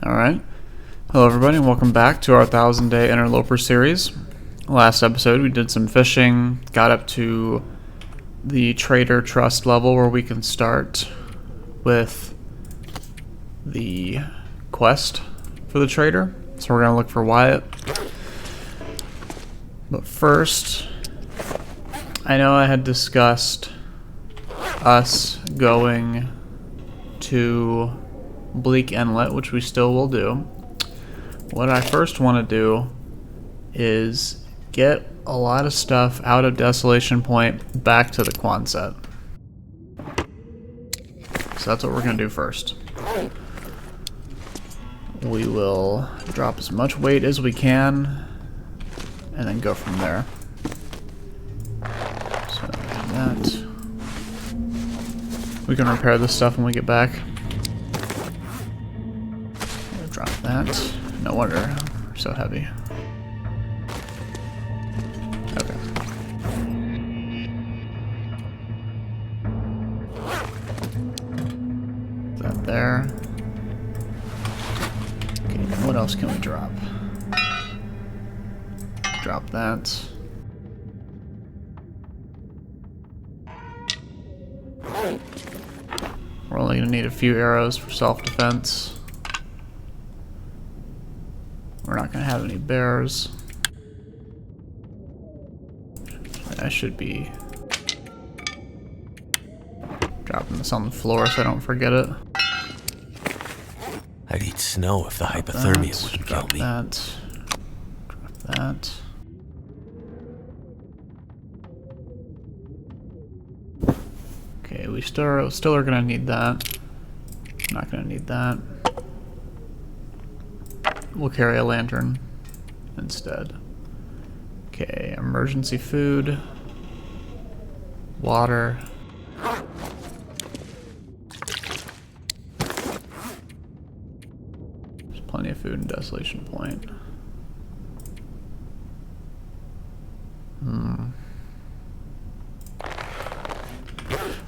Alright. Hello everybody and welcome back to our 1000-day Interloper series. Last episode we did some fishing, got up to the trader trust level where we can start with the quest for the trader. So we're going to look for Wyatt. But first, I know I had discussed us going to Bleak Inlet, which we still will do. What I first want to do is get a lot of stuff out of Desolation Point back to the Quonset. So that's what we're going to do first. We will drop as much weight as we can and then go from there. So that. We can repair this stuff when we get back. We'll drop that. No wonder we're so heavy. Okay. That there. Okay, what else can we drop? Drop that. We're only going to need a few arrows for self-defense. We're not going to have any bears. I should be dropping this on the floor so I don't forget it. I'd eat snow if the hypothermia wouldn't kill me. Drop that. Okay, we still are gonna need that. Not gonna need that. We'll carry a lantern instead. Okay, emergency food, water. There's plenty of food in Desolation Point.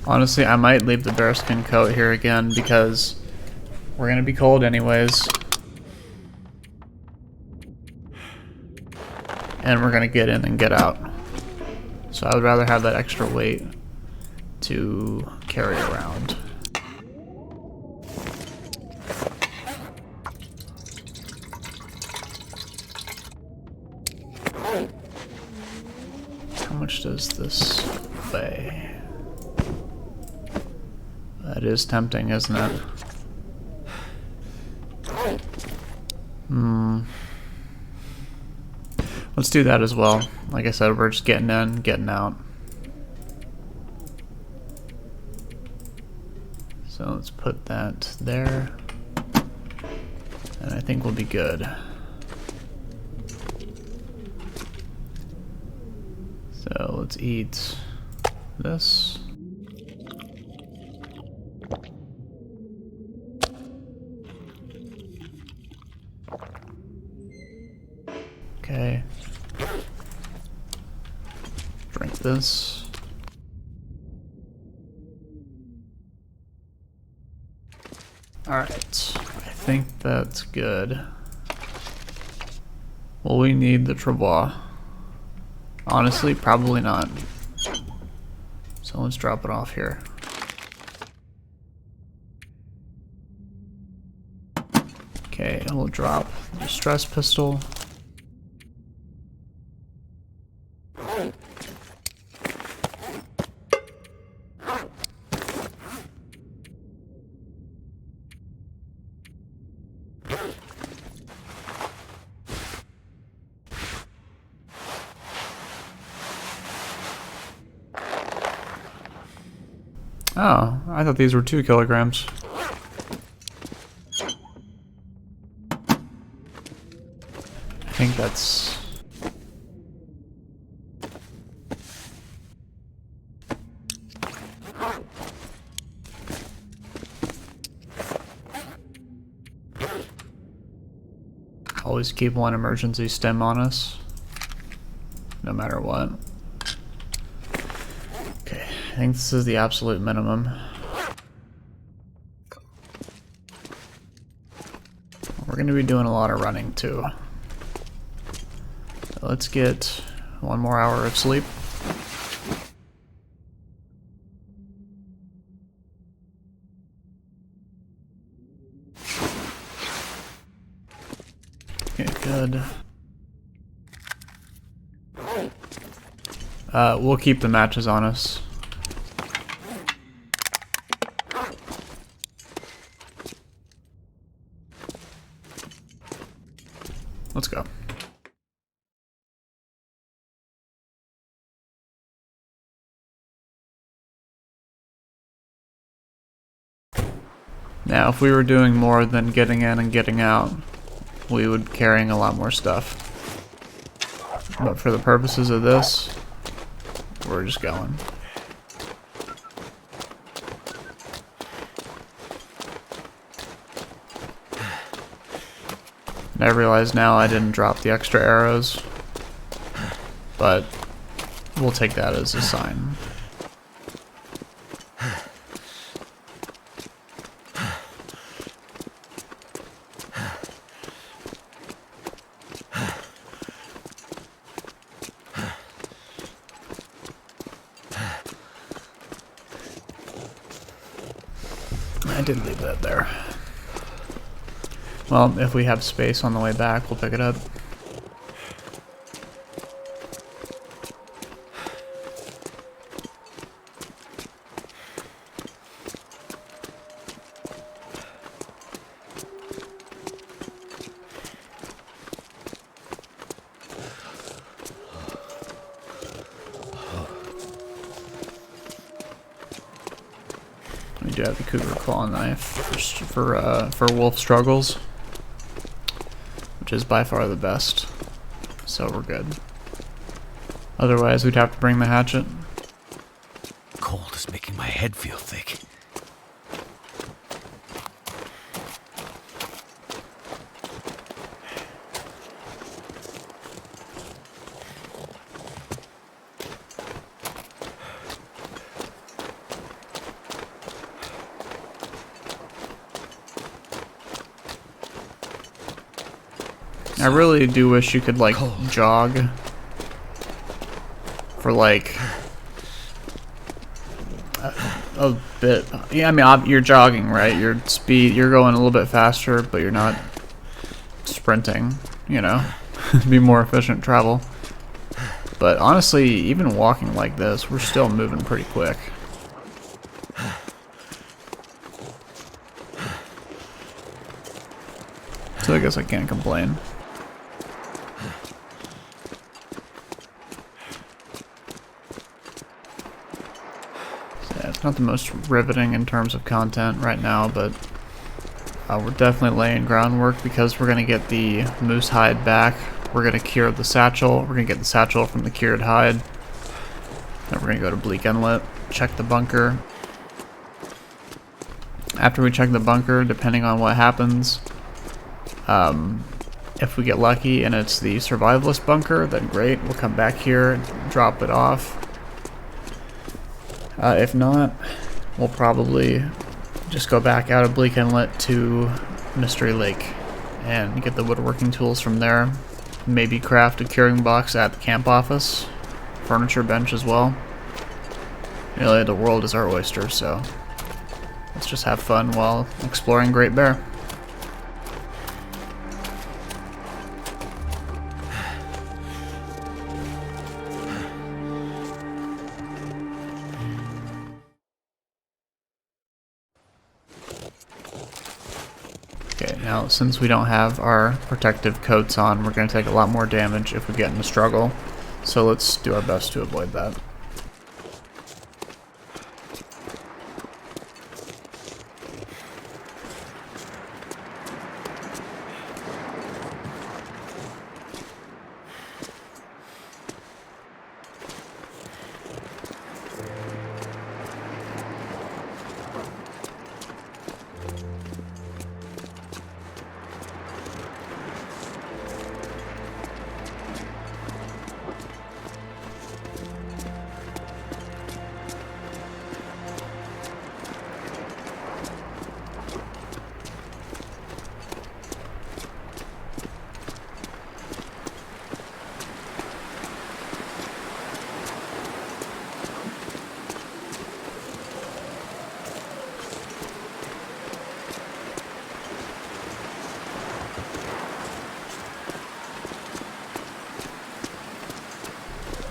Honestly, I might leave the bearskin coat here again because we're gonna be cold anyways. And we're gonna get in and get out. So I would rather have that extra weight to carry around. How much does this weigh? That is tempting, isn't it? Let's do that as well. Like I said, we're just getting in, getting out. So let's put that there. And I think we'll be good. So let's eat this. Okay. Drink this. Alright, I think that's good. Will we need the trebois? Honestly, probably not. So let's drop it off here. Okay, and we'll drop the stress pistol. Oh, I thought these were 2 kilograms. I think that's... Always keep one emergency stem on us, no matter what. Okay, I think this is the absolute minimum. we're going to be doing a lot of running too. So let's get 1 more hour of sleep. Okay, good. We'll keep the matches on us. Let's go. Now, if we were doing more than getting in and getting out, we would be carrying a lot more stuff. But for the purposes of this, we're just going. And I realize now I didn't drop the extra arrows, but we'll take that as a sign. I did leave that there. Well, if we have space on the way back, we'll pick it up. We do have the cougar claw knife for wolf struggles, which is by far the best, so we're good. Otherwise, we'd have to bring the hatchet. Cold is making my head feel thick. I really do wish you could, like, jog for, like, a bit. Yeah, I mean, you're jogging, right? You're going a little bit faster, but you're not sprinting, you know? Be more efficient travel. But honestly, even walking like this, we're still moving pretty quick. So I guess I can't complain. It's not the most riveting in terms of content right now, but we're definitely laying groundwork because we're going to get the moose hide back. We're going to cure the satchel. We're going to get the satchel from the cured hide. Then we're going to go to Bleak Inlet, check the bunker. After we check the bunker, depending on what happens, if we get lucky and it's the survivalist bunker, then great. We'll come back here, drop it off. If not, we'll probably just go back out of Bleak Inlet to Mystery Lake and get the woodworking tools from there. Maybe craft a curing box at the camp office. Furniture bench as well. Really, the world is our oyster, so let's just have fun while exploring Great Bear. Okay, now since we don't have our protective coats on, we're going to take a lot more damage if we get in a struggle. So let's do our best to avoid that.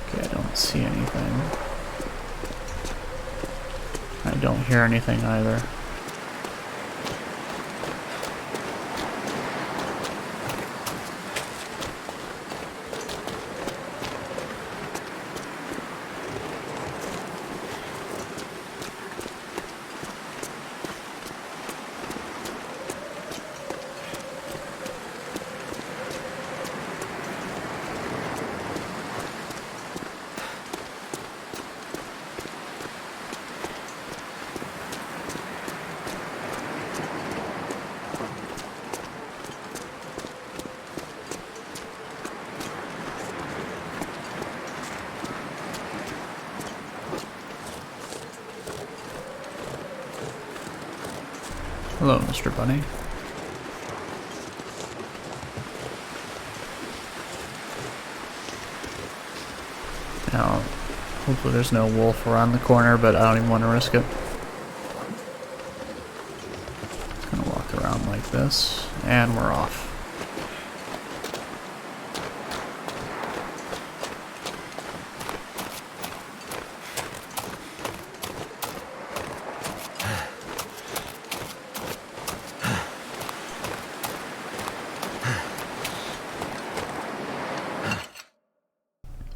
Okay, I don't see anything. I don't hear anything either. Hello, Mr. Bunny. Now, hopefully there's no wolf around the corner, but I don't even want to risk it. Just gonna walk around like this, and we're off.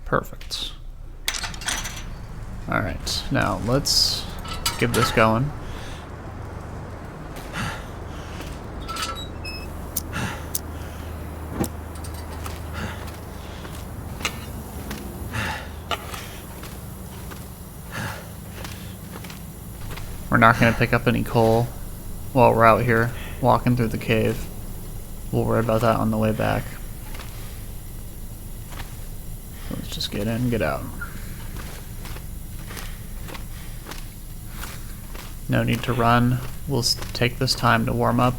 Perfect. Alright, now let's get this going. We're not going to pick up any coal while we're out here walking through the cave. We'll worry about that on the way back. Let's just get in, get out. No need to run. We'll take this time to warm up.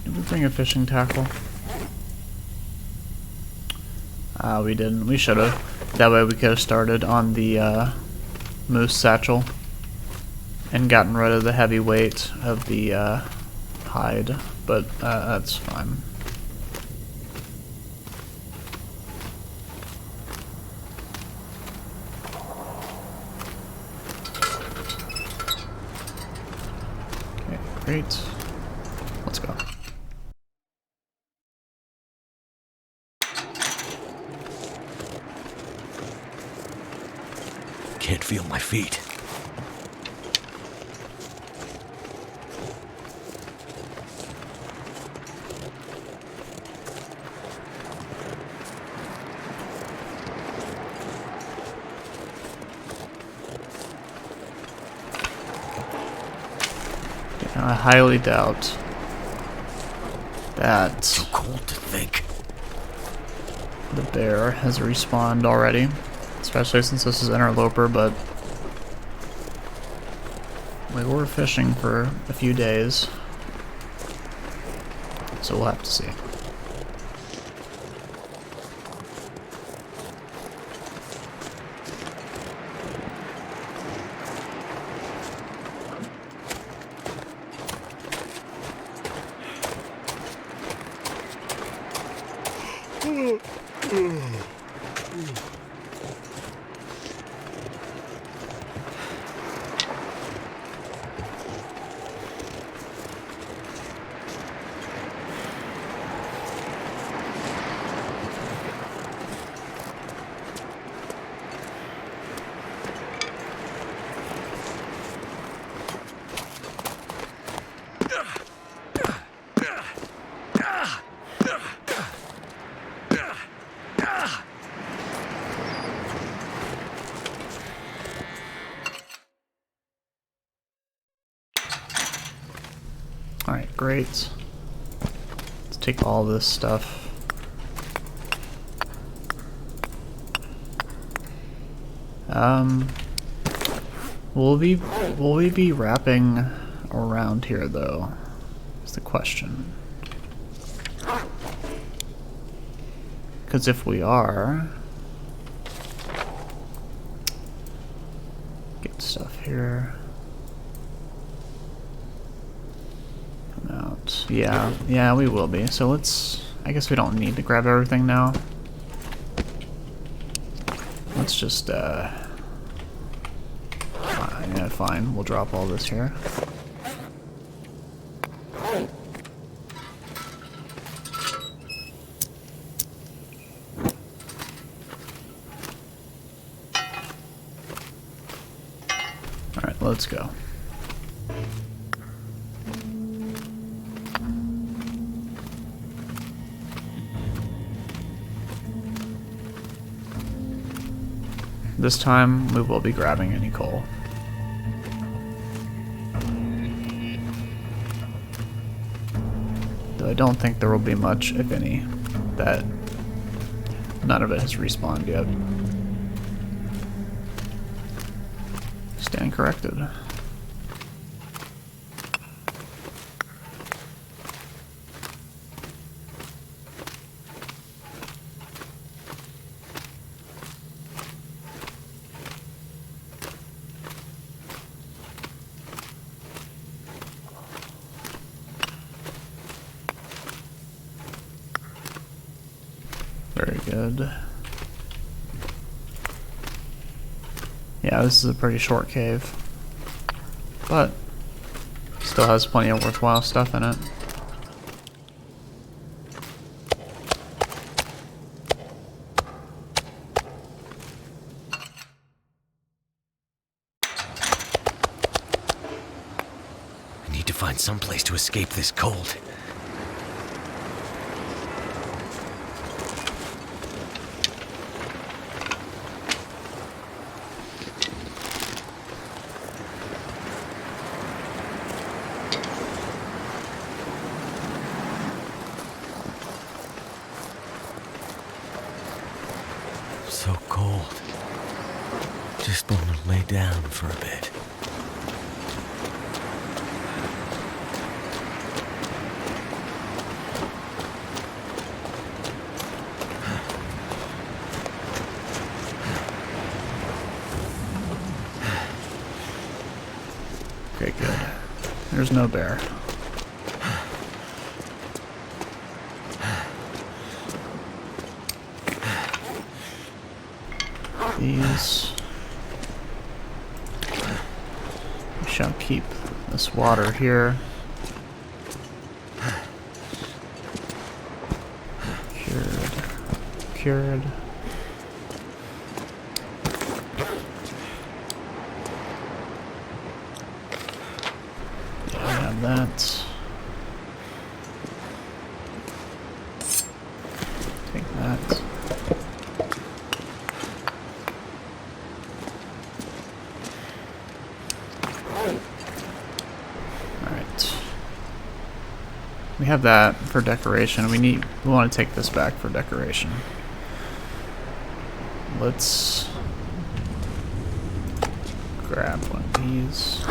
Did we bring a fishing tackle? We didn't. We should have. That way we could have started on the Moose Satchel and gotten rid of the heavy weight of the hide, but that's fine. Okay, great. Let's go. Can't feel my feet. I highly doubt that Too cold to think. the bear has respawned already, especially since this is Interloper, but we were fishing for a few days, so we'll have to see. Alright, great. Let's take all this stuff. Will we be wrapping around here though? Is the question. Because if we are, get stuff here. Come out. Yeah, we will be. So let's. I guess we don't need to grab everything now. Let's just. Yeah, fine. We'll drop all this here. Alright, let's go. This time, we will be grabbing any coal. Though I don't think there will be much, if any, that none of it has respawned yet. Stand corrected. Very good. Yeah, this is a pretty short cave, but still has plenty of worthwhile stuff in it. I need to find some place to escape this cold. So cold. Just want to lay down for a bit. Okay, good. There's no bear. These. We shall keep this water here. Cured. Yeah, I have that. Take that. We have that for decoration. We want to take this back for decoration. Let's grab one of these.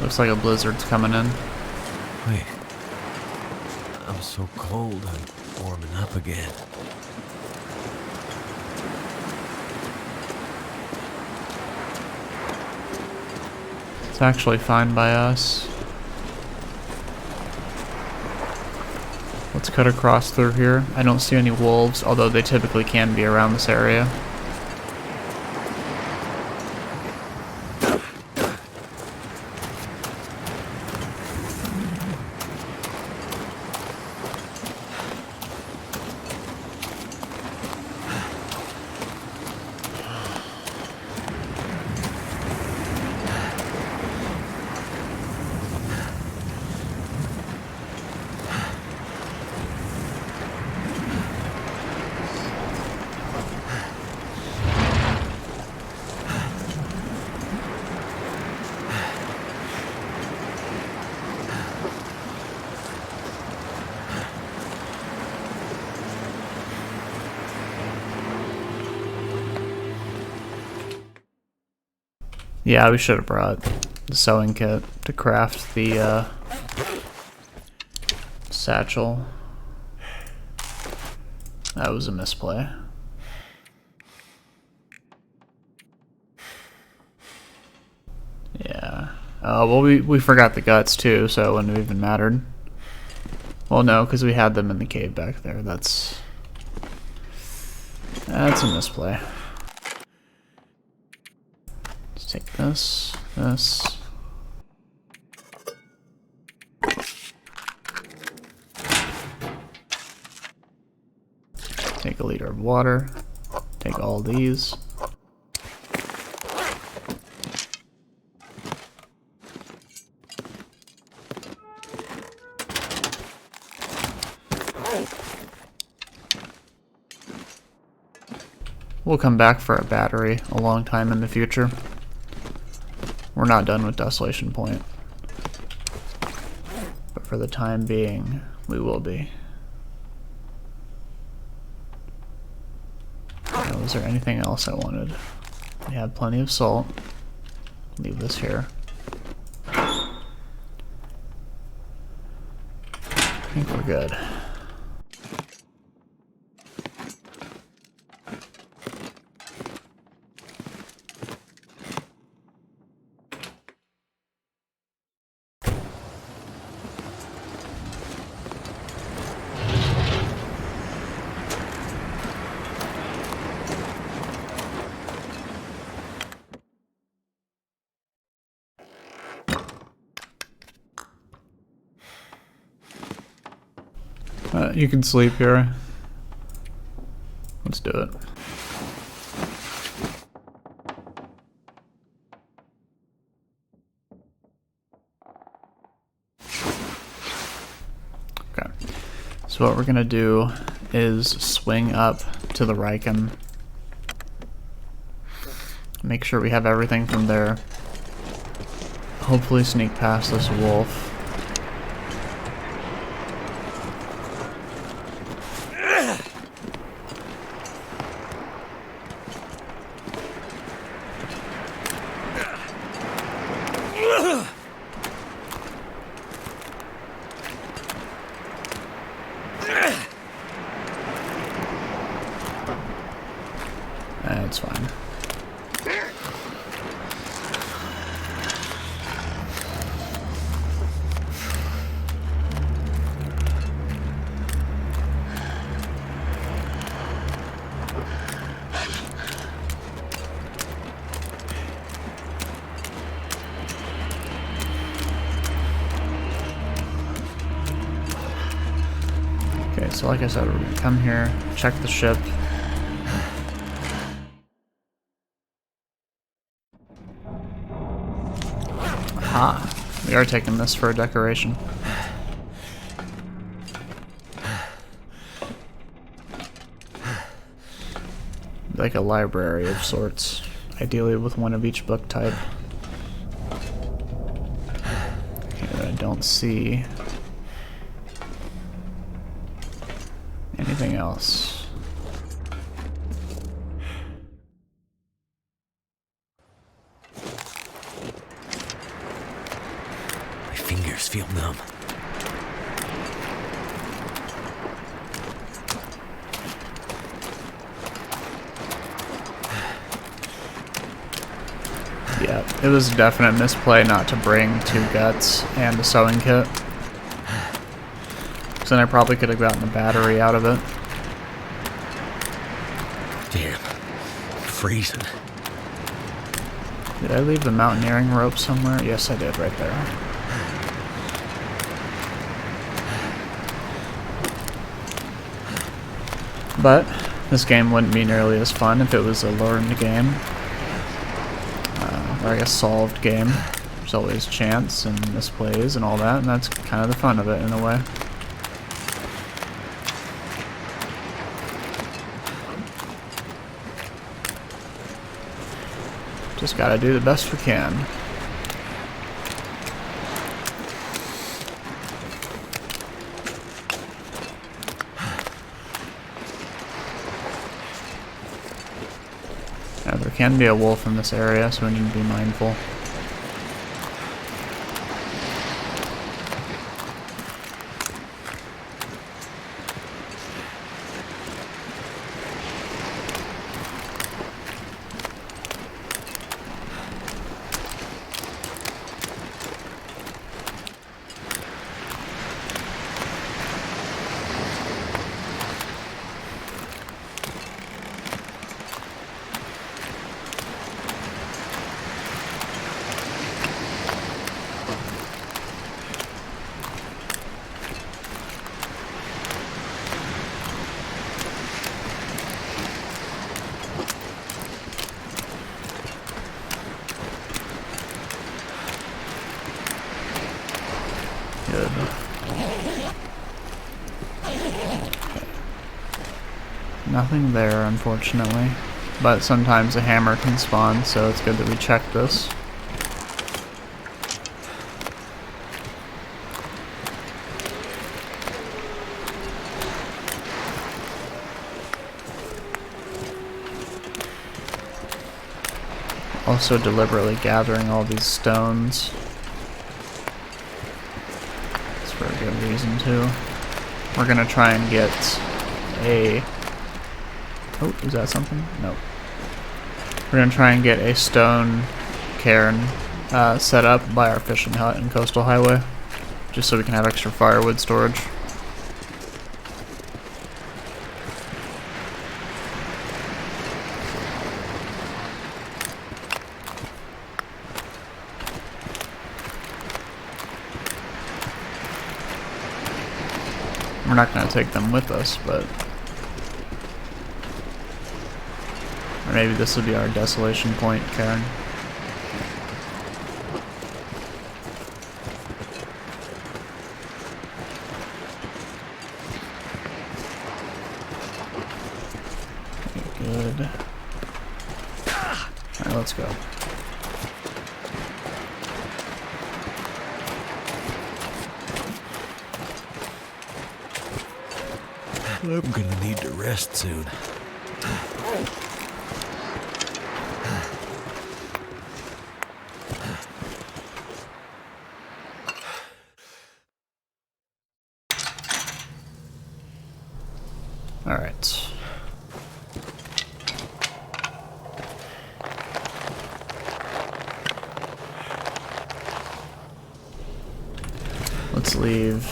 Looks like a blizzard's coming in. Wait. I'm so cold, I'm warming up again. It's actually fine by us. Let's cut across through here. I don't see any wolves, although they typically can be around this area. Yeah, we should have brought the sewing kit to craft the satchel. That was a misplay. Yeah. Well, we forgot the guts too, so it wouldn't have even mattered. Well, no, because we had them in the cave back there. That's a misplay. Let's take this. Take a liter of water. Take all these. We'll come back for a battery a long time in the future. We're not done with Desolation Point. But for the time being, we will be. Now, was there anything else I wanted? We have plenty of salt. Leave this here. I think we're good. You can sleep here. Let's do it. Okay. So what we're gonna do is swing up to the Riken. Make sure we have everything from there. Hopefully sneak past this wolf. That's fine. Okay, so like I said, we're gonna come here, check the ship. Aha, we are taking this for a decoration. Like a library of sorts, ideally with one of each book type. Here, I don't see anything else. My fingers feel numb. Yeah, it was a definite misplay not to bring 2 guts and a sewing kit. Because then I probably could have gotten the battery out of it. Damn, I'm freezing. Did I leave the mountaineering rope somewhere? Yes, I did, right there. But this game wouldn't be nearly as fun if it was a learned game. Or I guess solved game. There's always chance and misplays and all that, and that's kind of the fun of it in a way. Just gotta do the best we can. Now there There can be a wolf in this area, so we need to be mindful. Good. Nothing there, unfortunately. But sometimes a hammer can spawn, so it's good that we check this. Also deliberately gathering all these stones. That's for a good reason too. We're gonna try and get a... Oh, is that something? No. We're gonna try and get a stone cairn set up by our fishing hut and coastal highway, just so we can have extra firewood storage. We're not going to take them with us, but... Or maybe this will be our Desolation Point cairn. Okay, good. Alright, let's go. I'm gonna need to rest soon. All right. Let's leave.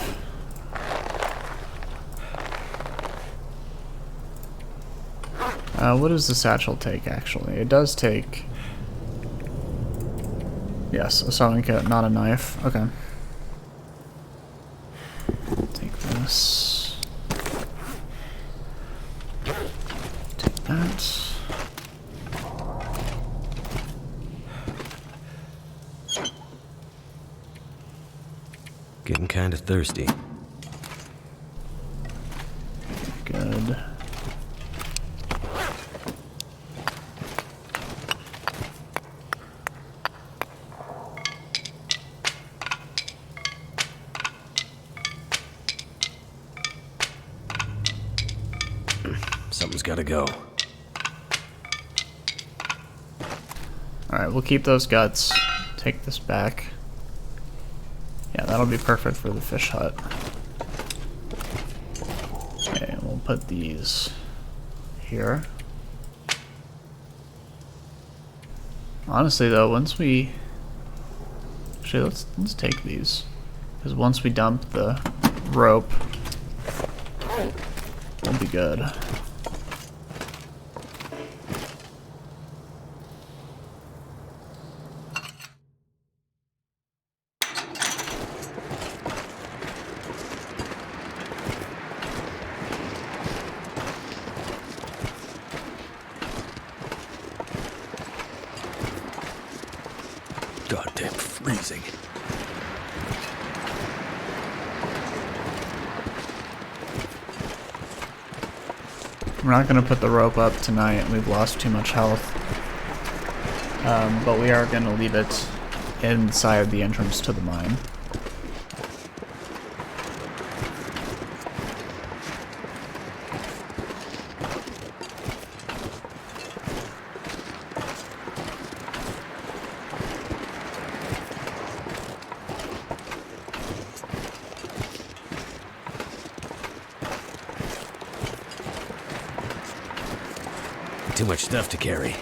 What does the satchel take, actually? It does take... Yes, a sewing kit, not a knife. Okay. Take this. Take that. Getting kind of thirsty. Good. Something's gotta go. Alright, we'll keep those guts. Take this back. Yeah, that'll be perfect for the fish hut. Okay, we'll put these here. Honestly though, once we... Actually, let's take these. Because once we dump the rope, we'll be good. Goddamn freezing. We're not going to put the rope up tonight. We've lost too much health. But we are going to leave it inside the entrance to the mine. much stuff to carry.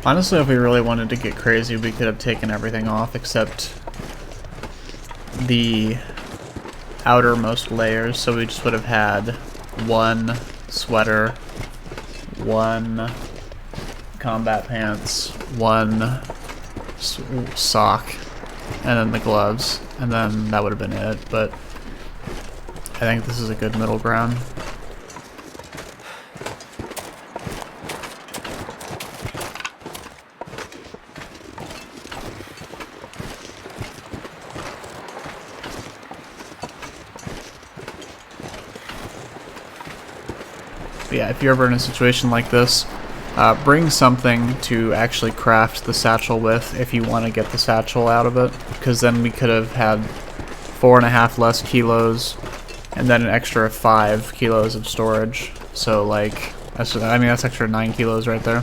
Honestly, if we really wanted to get crazy, we could have taken everything off except the outermost layers, so we just would have had one sweater, one combat pants, one sock, and then the gloves, and then that would have been it, but I think this is a good middle ground. Yeah, if you're ever in a situation like this, bring something to actually craft the satchel with if you want to get the satchel out of it, because then we could have had 4.5 less kilos and then an extra 5 kilos of storage. So like, that's extra 9 kilos right there,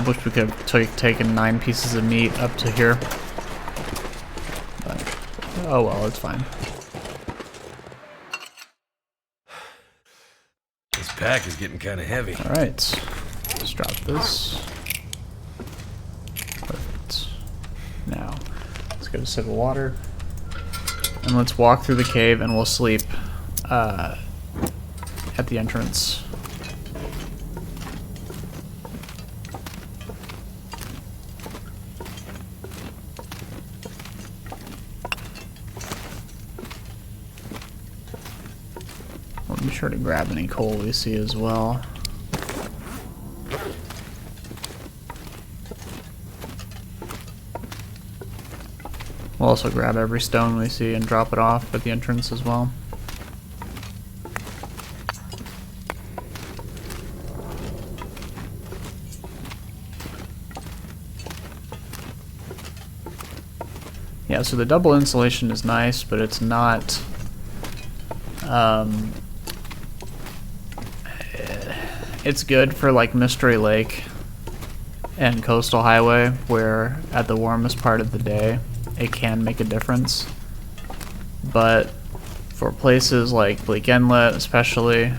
which we could have taken 9 pieces of meat up to here. But, oh well, it's fine. Pack is getting kind of heavy. Alright, let's drop this. Perfect. Now, let's get a sip of water. And let's walk through the cave and we'll sleep at the entrance. Be sure to grab any coal we see as well. We'll also grab every stone we see and drop it off at the entrance as well. Yeah, so the double insulation is nice, but it's not it's good for like Mystery Lake and Coastal Highway, where at the warmest part of the day it can make a difference. But for places like Bleak Inlet, especially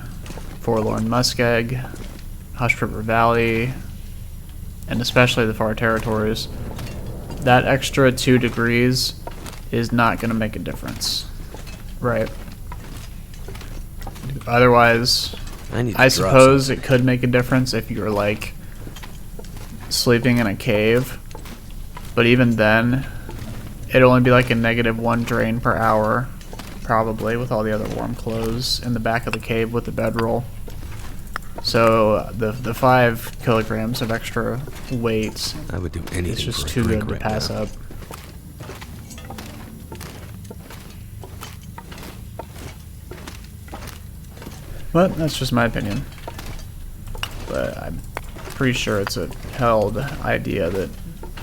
Forlorn Muskeg, Hush River Valley, and especially the far territories, that extra 2 degrees is not going to make a difference, right? Otherwise, I suppose it could make a difference if you're like sleeping in a cave, but even then it'd only be like a -1 drain per hour, probably, with all the other warm clothes in the back of the cave with the bedroll. So the 5 kilograms of extra weight, I would do anything. It's just too good to pass up. But that's just my opinion. But I'm pretty sure it's a held idea that,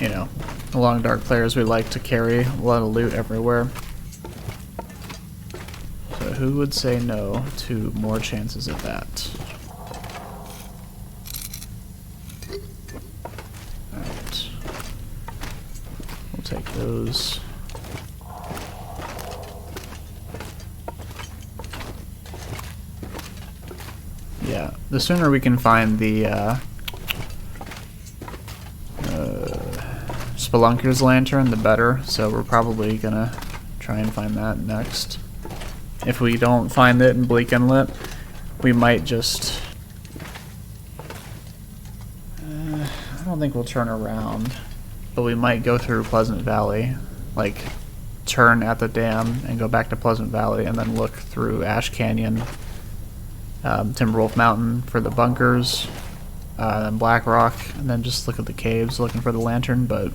you know, Long Dark players, we like to carry a lot of loot everywhere. So who would say no to more chances at that? Alright. We'll take those. Yeah, the sooner we can find the Spelunker's Lantern, the better, so we're probably gonna try and find that next. If we don't find it in Bleak Inlet, we might just I don't think we'll turn around, but we might go through Pleasant Valley, like turn at the dam and go back to Pleasant Valley and then look through Ash Canyon, Timberwolf Mountain for the bunkers, then Black Rock, and then just look at the caves looking for the lantern, but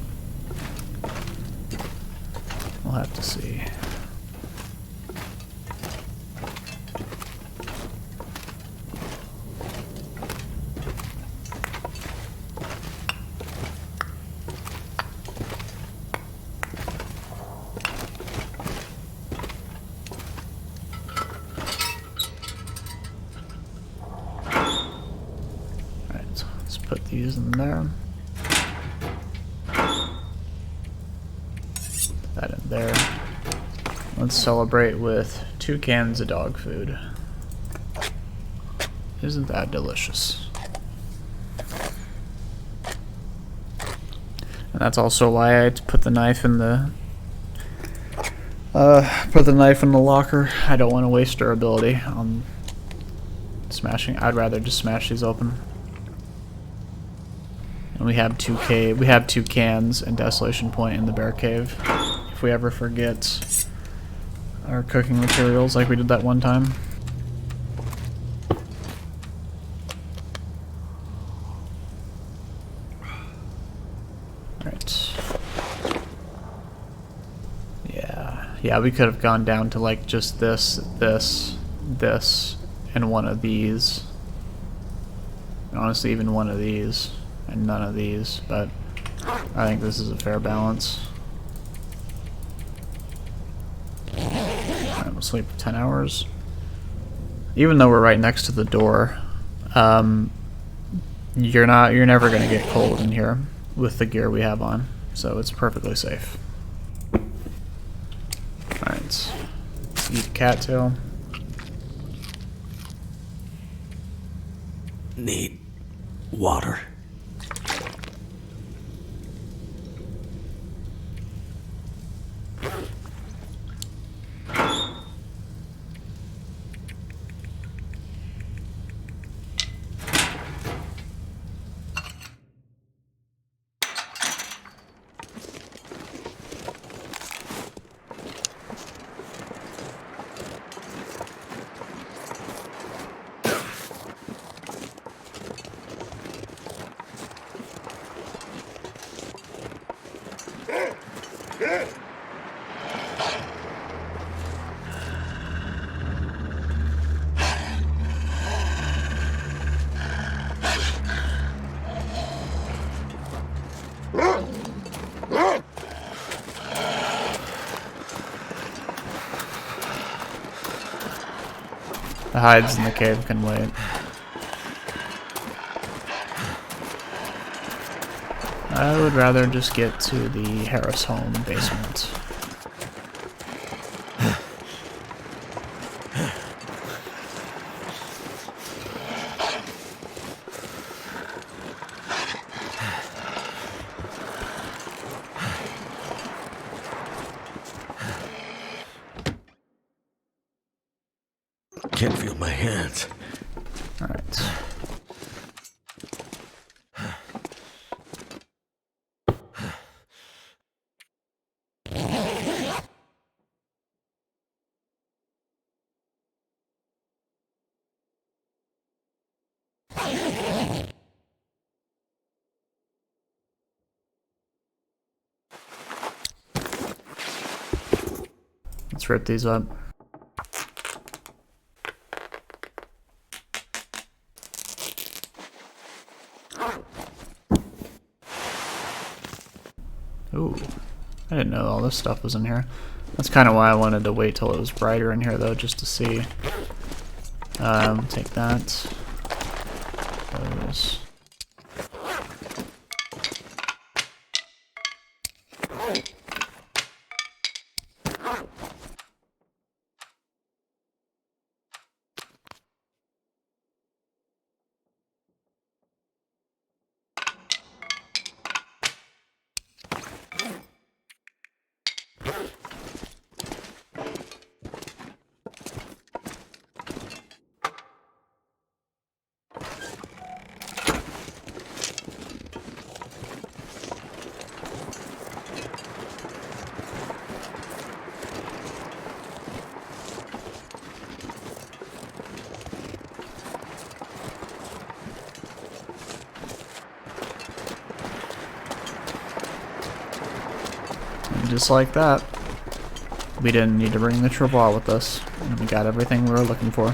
we'll have to see. Put these in there. Put that in there. Let's celebrate with 2 cans of dog food. Isn't that delicious? And that's also why I put the knife in the locker. I don't want to waste durability on smashing. I'd rather just smash these open. And we have 2 cans and Desolation Point in the bear cave. If we ever forget our cooking materials like we did that one time. Alright. Yeah, we could have gone down to like just this, and one of these. Honestly, even one of these. And none of these, but I think this is a fair balance. Alright, we'll sleep for 10 hours. Even though we're right next to the door, you're never gonna get cold in here with the gear we have on, so it's perfectly safe. Alright, eat a cattail. Need water. The hides in the cave can wait. I would rather just get to the Harris home basement. Can't feel my hands. Alright. Let's rip these up. Ooh, I didn't know all this stuff was in here. That's kind of why I wanted to wait till it was brighter in here, though, just to see. Take that. Those. just like that, we didn't need to bring the travois with us. And we got everything we were looking for.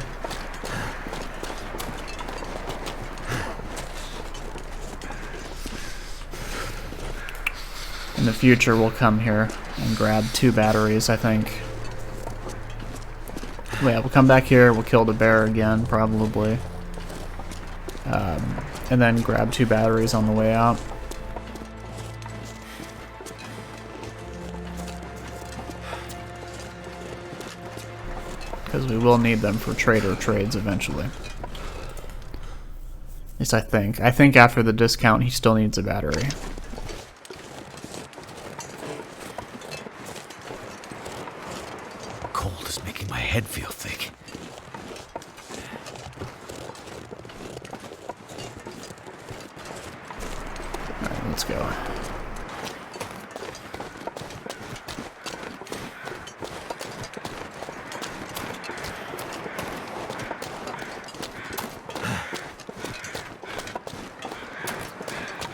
In the future, we'll come here and grab 2 batteries, I think. Yeah, we'll come back here, we'll kill the bear again, probably. And then grab 2 batteries on the way out. Because we will need them for trader trades eventually. At least I think. I think after the discount he still needs a battery. Cold is making my head feel thick. Alright, let's go.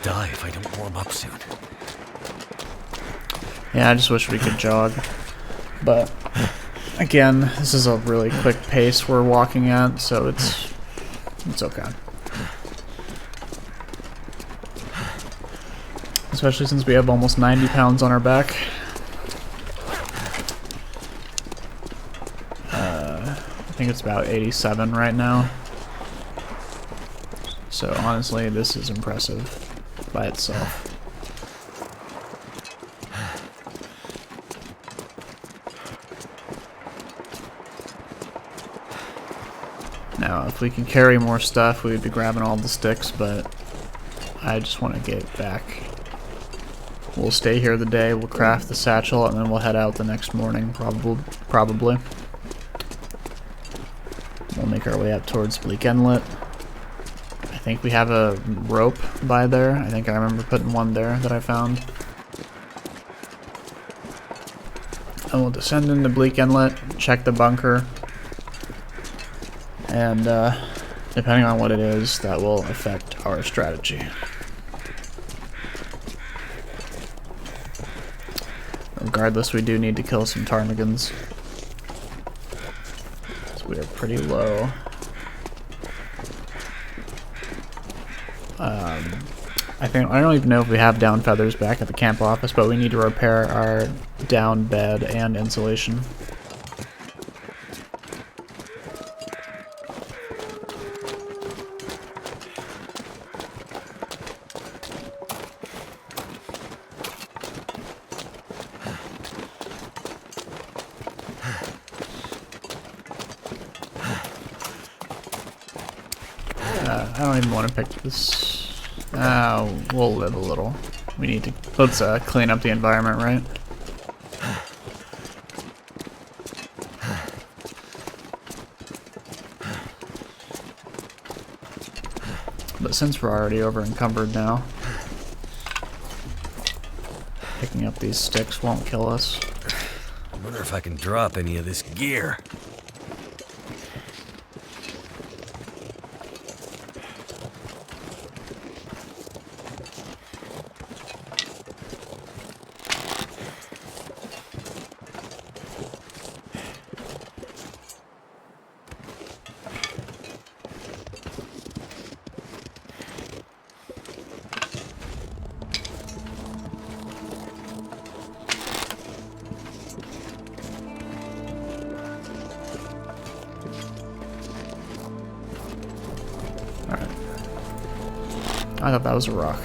Die if I don't warm up soon. Yeah, I just wish we could jog. But again, this is a really quick pace we're walking at, so it's okay. Especially since we have almost 90 pounds on our back. I think it's about 87 right now. So honestly, this is impressive by itself. Now, if we can carry more stuff, we would be grabbing all the sticks, but I just want to get back. We'll stay here the day, we'll craft the satchel, and then we'll head out the next morning, probably. We'll make our way up towards Bleak Inlet. I think we have a rope by there. I think I remember putting one there that I found. And we'll descend into Bleak Inlet, check the bunker, and depending on what it is, that will affect our strategy. Regardless, we do need to kill some ptarmigans. So we are pretty low. I don't even know if we have down feathers back at the camp office, but we need to repair our down bed and insulation. I don't even want to pick this. We'll live a little. We need to. Let's clean up the environment, right? But since we're already over encumbered now, picking up these sticks won't kill us. I wonder if I can drop any of this gear. I thought that was a rock.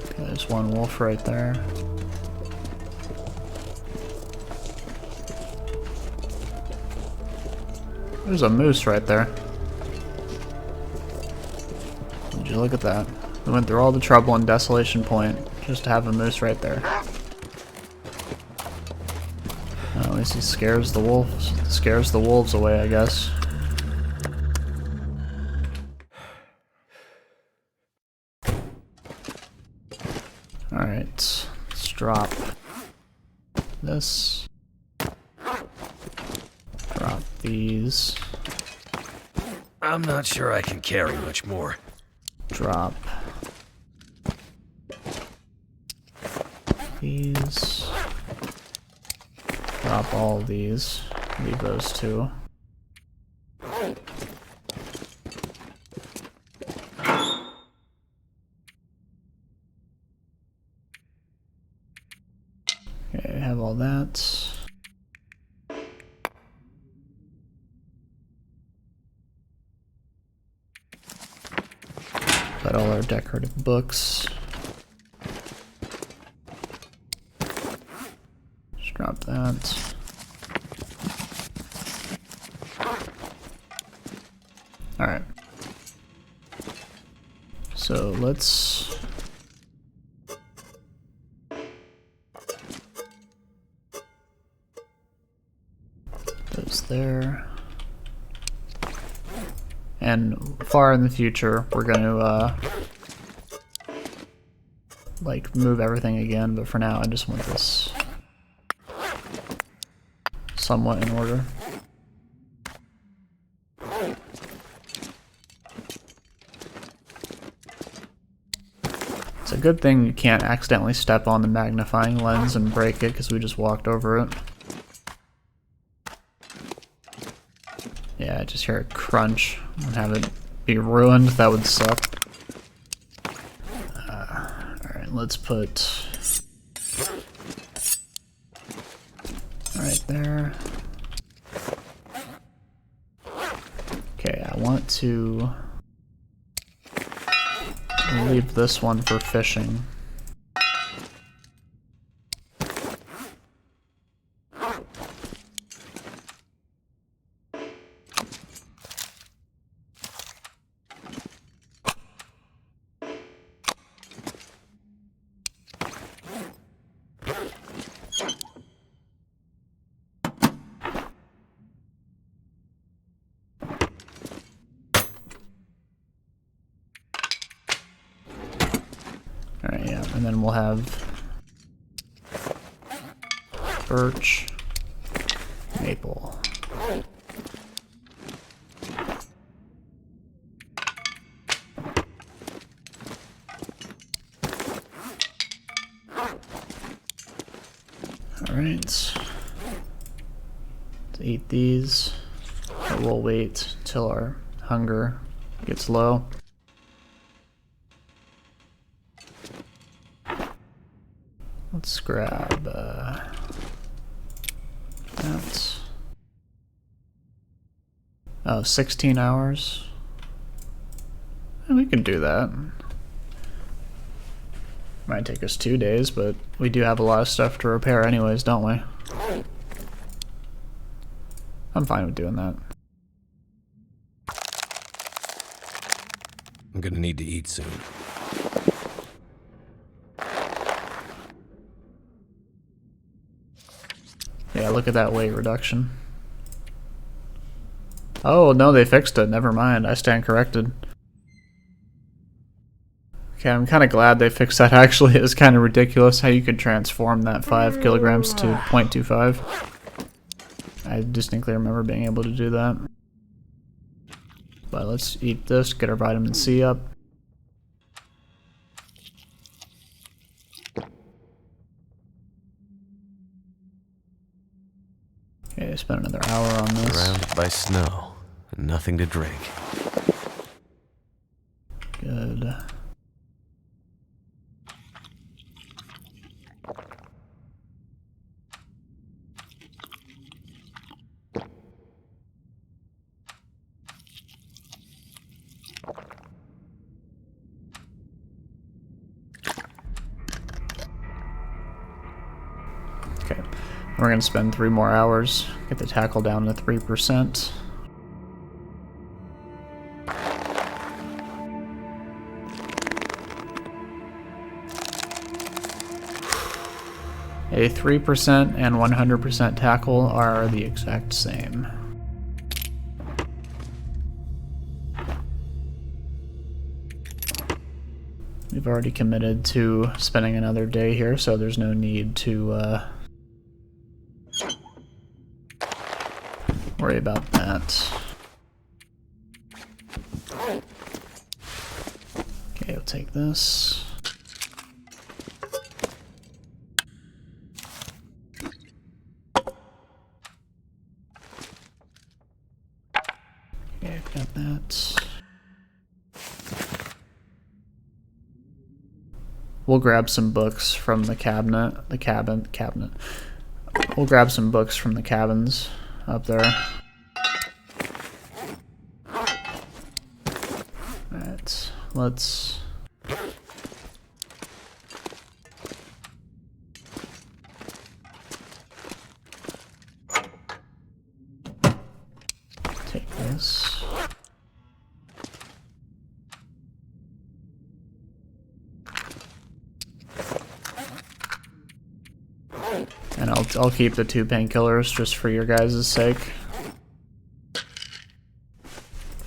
Okay, there's one wolf right there. There's a moose right there. Would you look at that? We went through all the trouble in Desolation Point just to have a moose right there. At least he scares the wolves away, I guess. Alright, let's drop this. Drop these. I'm not sure I can carry much more. Drop these. Drop all these. Leave those two. Okay, have all that. Got all our decorative books. Just drop that. Alright. So let's... Those there. And far in the future, we're going to, like, move everything again, but for now, I just want this somewhat in order. It's a good thing you can't accidentally step on the magnifying lens and break it, because we just walked over it. Yeah, I just hear it crunch and have it be ruined. That would suck. Alright, let's put... right there. Okay, I want to leave this one for fishing. Alright, yeah, and then we'll have birch, maple. Alright. Let's eat these. But we'll wait till our hunger gets low. Let's grab that. Oh, 16 hours. We can do that. Might take us 2 days, but we do have a lot of stuff to repair anyways, don't we? I'm fine with doing that. I'm gonna need to eat soon. Yeah, look at that weight reduction. Oh, no, they fixed it. Never mind. I stand corrected. Okay, I'm kind of glad they fixed that, actually. It was kind of ridiculous how you could transform that 5 kilograms to 0.25. I distinctly remember being able to do that. But let's eat this, get our vitamin C up. Okay, spend another hour on this. Surrounded by snow and nothing to drink. Good. Okay, we're going to spend 3 more hours, get the tackle down to 3%. A 3% and 100% tackle are the exact same. We've already committed to spending another day here, so there's no need to worry worry about that. Okay, I'll take this. Okay, I've got that. We'll grab some books from the cabinet. We'll grab some books from the cabins up there. Alright, let's... take this. And I'll keep the 2 painkillers just for your guys' sake.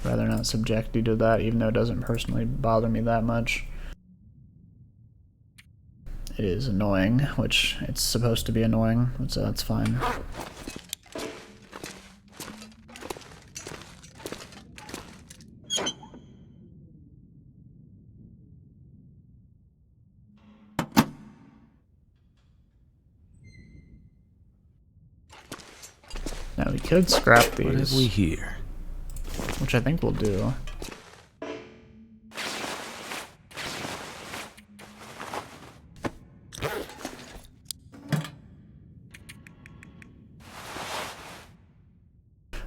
Rather not subject you to that, even though it doesn't personally bother me that much. It is annoying, which it's supposed to be annoying, so that's fine. Now we could scrap these. What have we here? Which I think we'll do.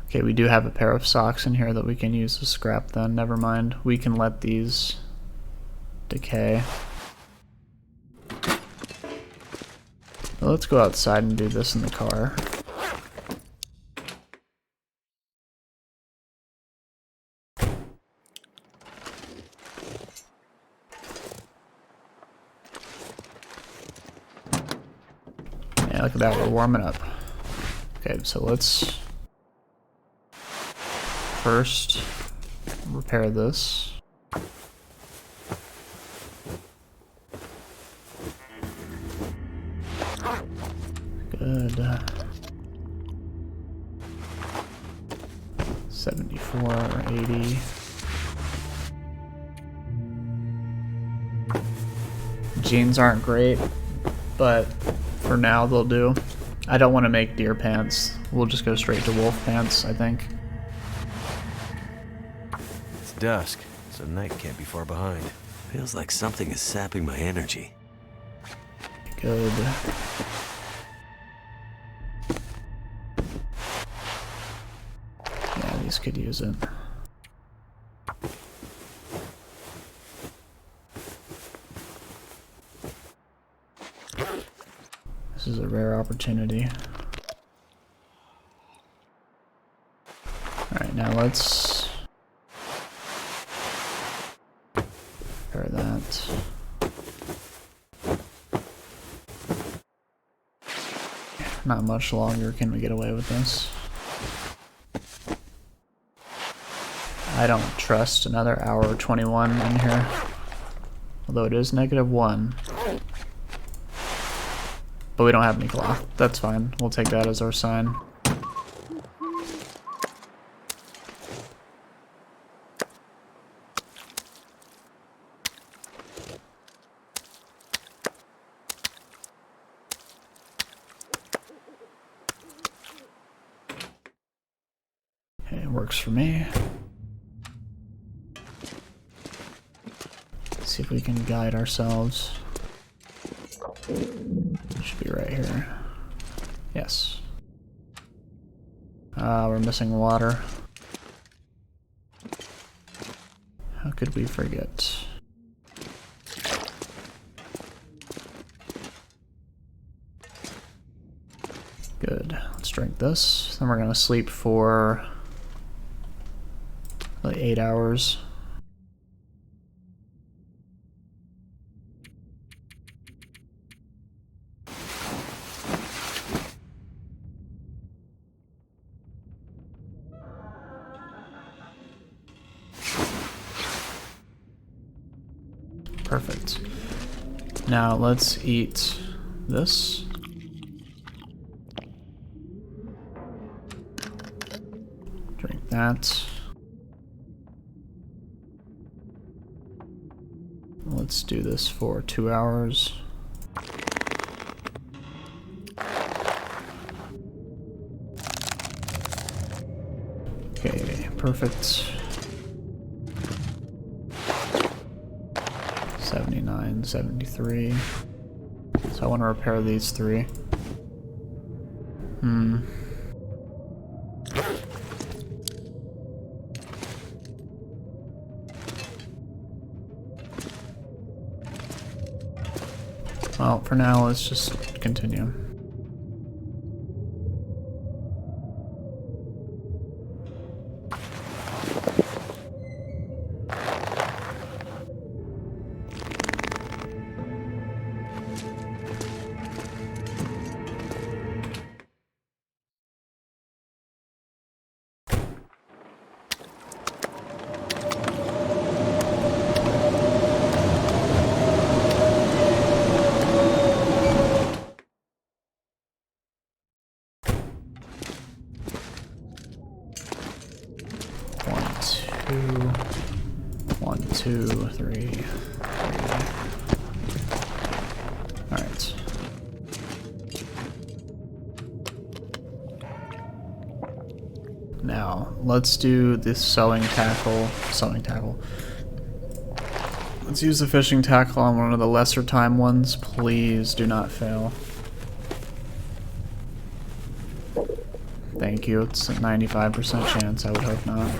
Okay, we do have a pair of socks in here that we can use to scrap then. Never mind. We can let these decay. Well, let's go outside and do this in the car. Yeah, look at that, we're warming up. Okay, so let's first repair this. Good. 74 or 80. Jeans aren't great, but for now they'll do. I don't want to make deer pants. We'll just go straight to wolf pants, I think. It's dusk, so night can't be far behind. Feels like something is sapping my energy. Good. Yeah, these could use it. This is a rare opportunity. Alright, now let's repair that. Not much longer can we get away with this. I don't trust another hour 21 in here. Although it is -1. But we don't have any cloth. That's fine. We'll take that as our sign. Okay, it works for me. Let's see if we can guide ourselves. It should be right here. Yes. We're missing water. How could we forget? Good. Let's drink this. Then we're gonna sleep for like 8 hours. Perfect. Now let's eat this. that. Let's do this for 2 hours. Okay, perfect. 79, 73. So I want to repair these 3. Well, for now, let's just continue. One, two, three. Alright. Now, let's do this sewing tackle. Let's use the fishing tackle on one of the lesser time ones. Please do not fail. Thank you. It's a 95% chance. I would hope not.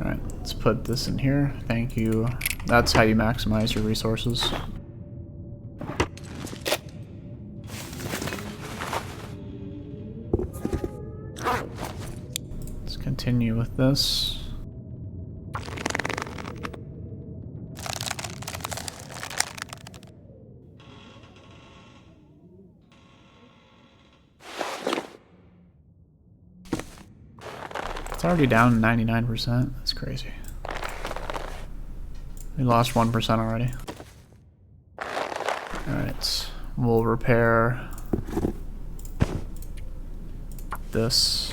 Alright, let's put this in here. Thank you. That's how you maximize your resources. Let's continue with this. It's already down 99%. That's crazy. We lost 1% already. Alright, we'll repair this.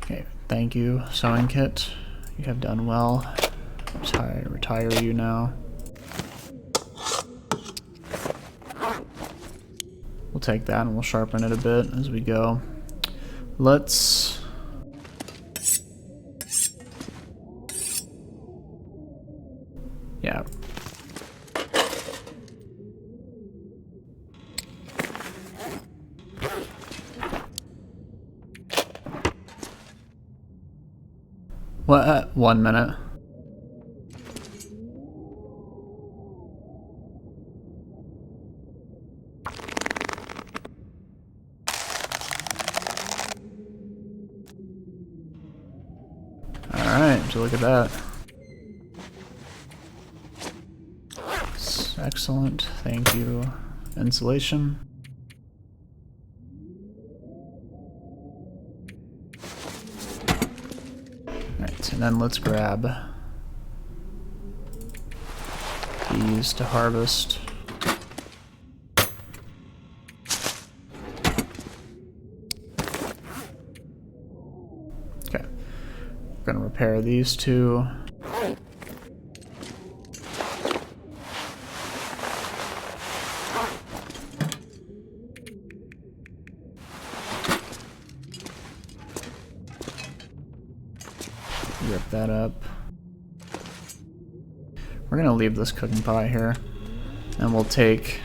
Okay, thank you, sewing kit. You have done well. Retire you now. We'll take that and we'll sharpen it a bit as we go. Let's... Yeah. What? 1 minute. Alright, would you look at that. Excellent, thank you. Insulation. Alright, and then let's grab these to harvest. Okay, we're gonna repair these two. Rip that up. We're gonna leave this cooking pot here, and we'll take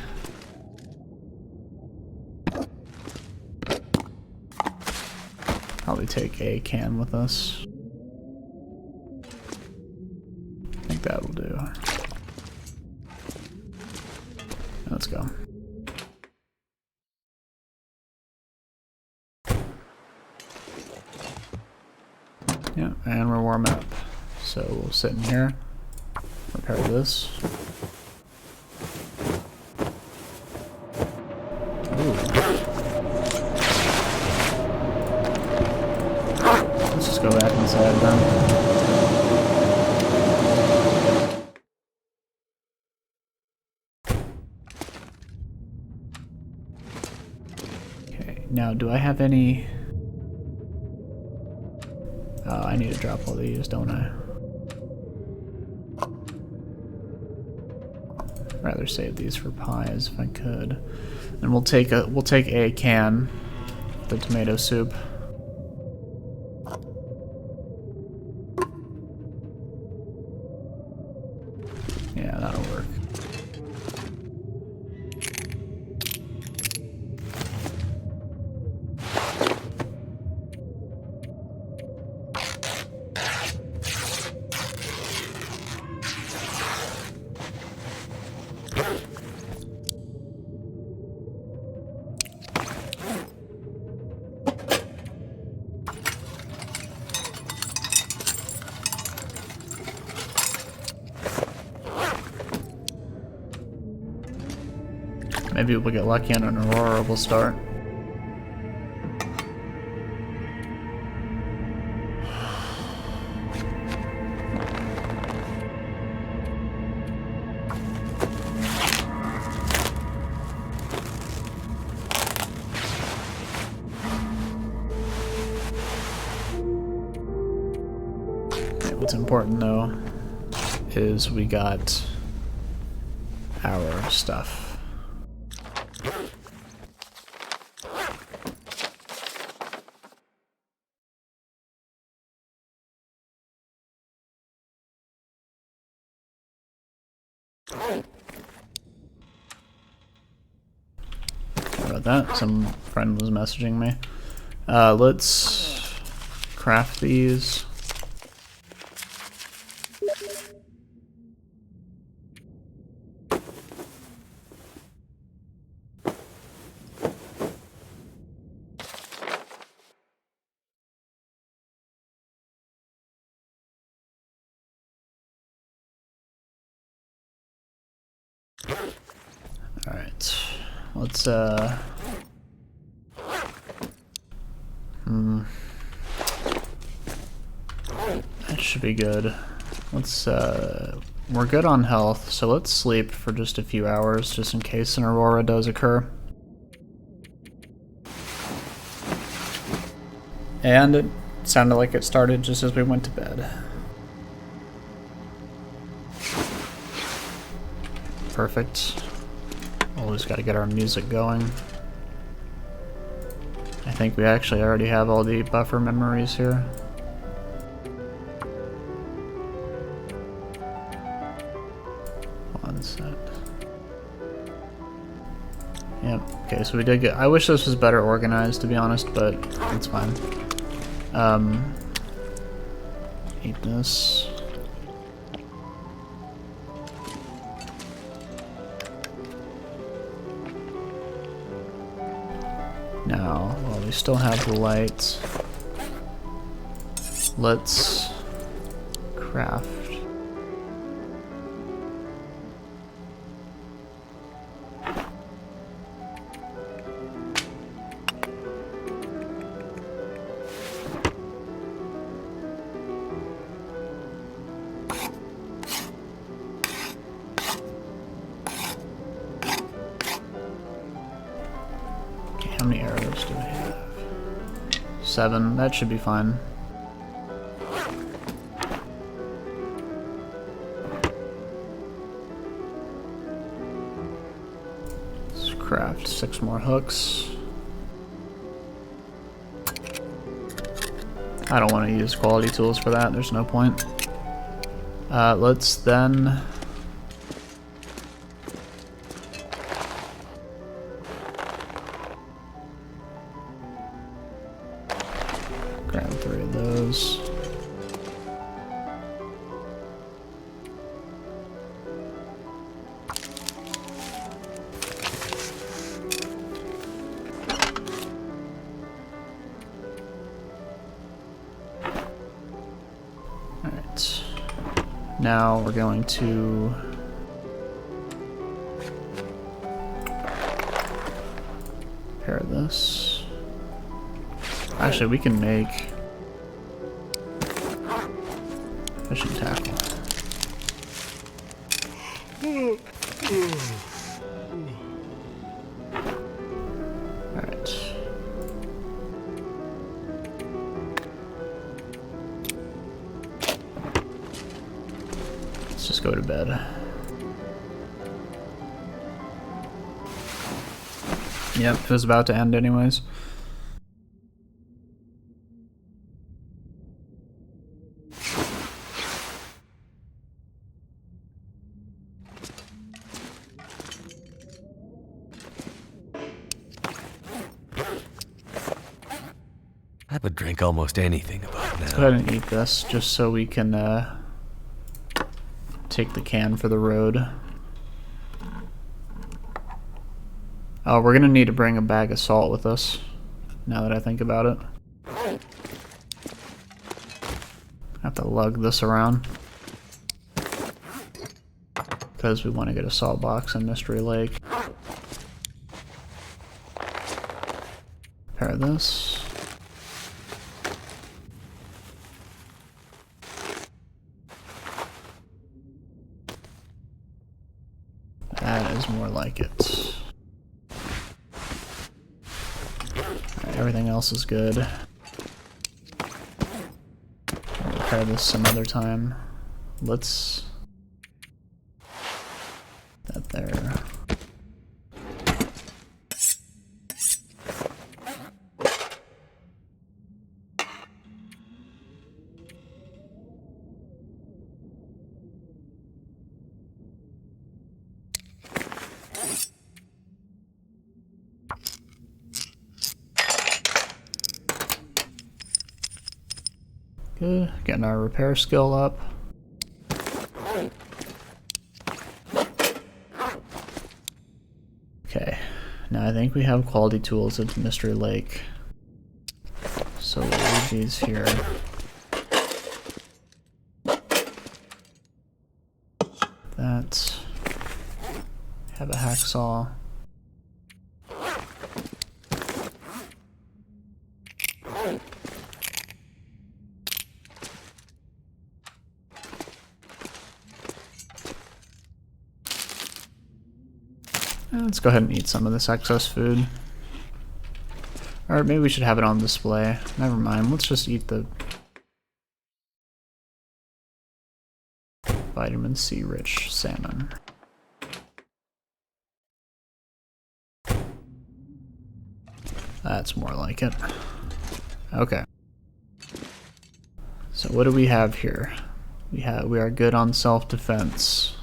probably take a can with us. I think that'll do. Let's go. we'll sit in here. Repair this. Ooh. Let's just go back inside then. Okay, now do I have any... Oh, I need to drop all these, don't I? I'd rather save these for pies if I could. And we'll take a can, the tomato soup. Yeah, that'll work. Maybe we'll get lucky and an Aurora will start. Okay, what's important though is we got our stuff. Sorry about that. Some friend was messaging me. Let's craft these. Alright, let's, that should be good. Let's, we're good on health, so let's sleep for just a few hours, just in case an Aurora does occur. And it sounded like it started just as we went to bed. Perfect. Always got to get our music going. I think we actually already have all the buffer memories here. One set. Yep. Okay, so we did get. I wish this was better organized, to be honest, but it's fine. Eat this. Now, while we still have the lights, let's craft. How many arrows do we have? 7. That should be fine. Let's craft 6 more hooks. I don't want to use quality tools for that. There's no point. Let's then... grab 3 of those. Alright. Now we're going to pair this. Actually, we can make fishing tackle. Alright. Let's just go to bed. Yep, it was about to end anyways. I would drink almost anything about now. Let's go ahead and eat this, just so we can take the can for the road. Oh, we're gonna need to bring a bag of salt with us, now that I think about it. I have to lug this around, because we want to get a salt box in Mystery Lake. Pair this. That is more like it. Alright, everything else is good. I'll repair this some other time. Let's... that there. Good. Getting our repair skill up. Okay. Now I think we have quality tools at Mystery Lake. So we'll leave these here. That. Have a hacksaw. Let's go ahead and eat some of this excess food. Or maybe we should have it on display. Never mind, let's just eat the vitamin C rich salmon. That's more like it. Okay. So what do we have here? We are good on self-defense.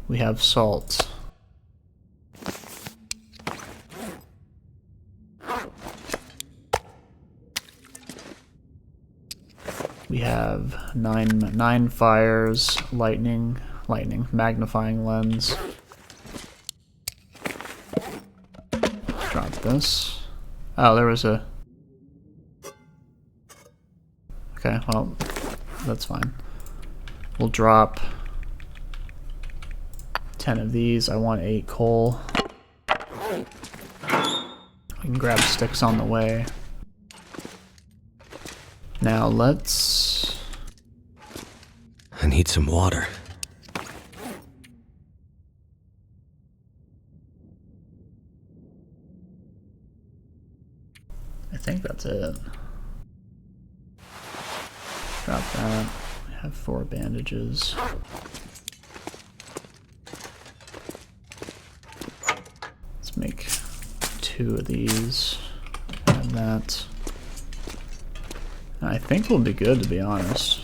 We have salt. We have nine fires, lightning, magnifying lens. Drop this. Oh, there was a... Okay, well, that's fine. We'll drop 10 of these. I want 8 coal. We can grab sticks on the way. Now let's... I need some water. I think that's it. Drop that. We have 4 bandages. Let's make 2 of these. And that. I think we'll be good, to be honest.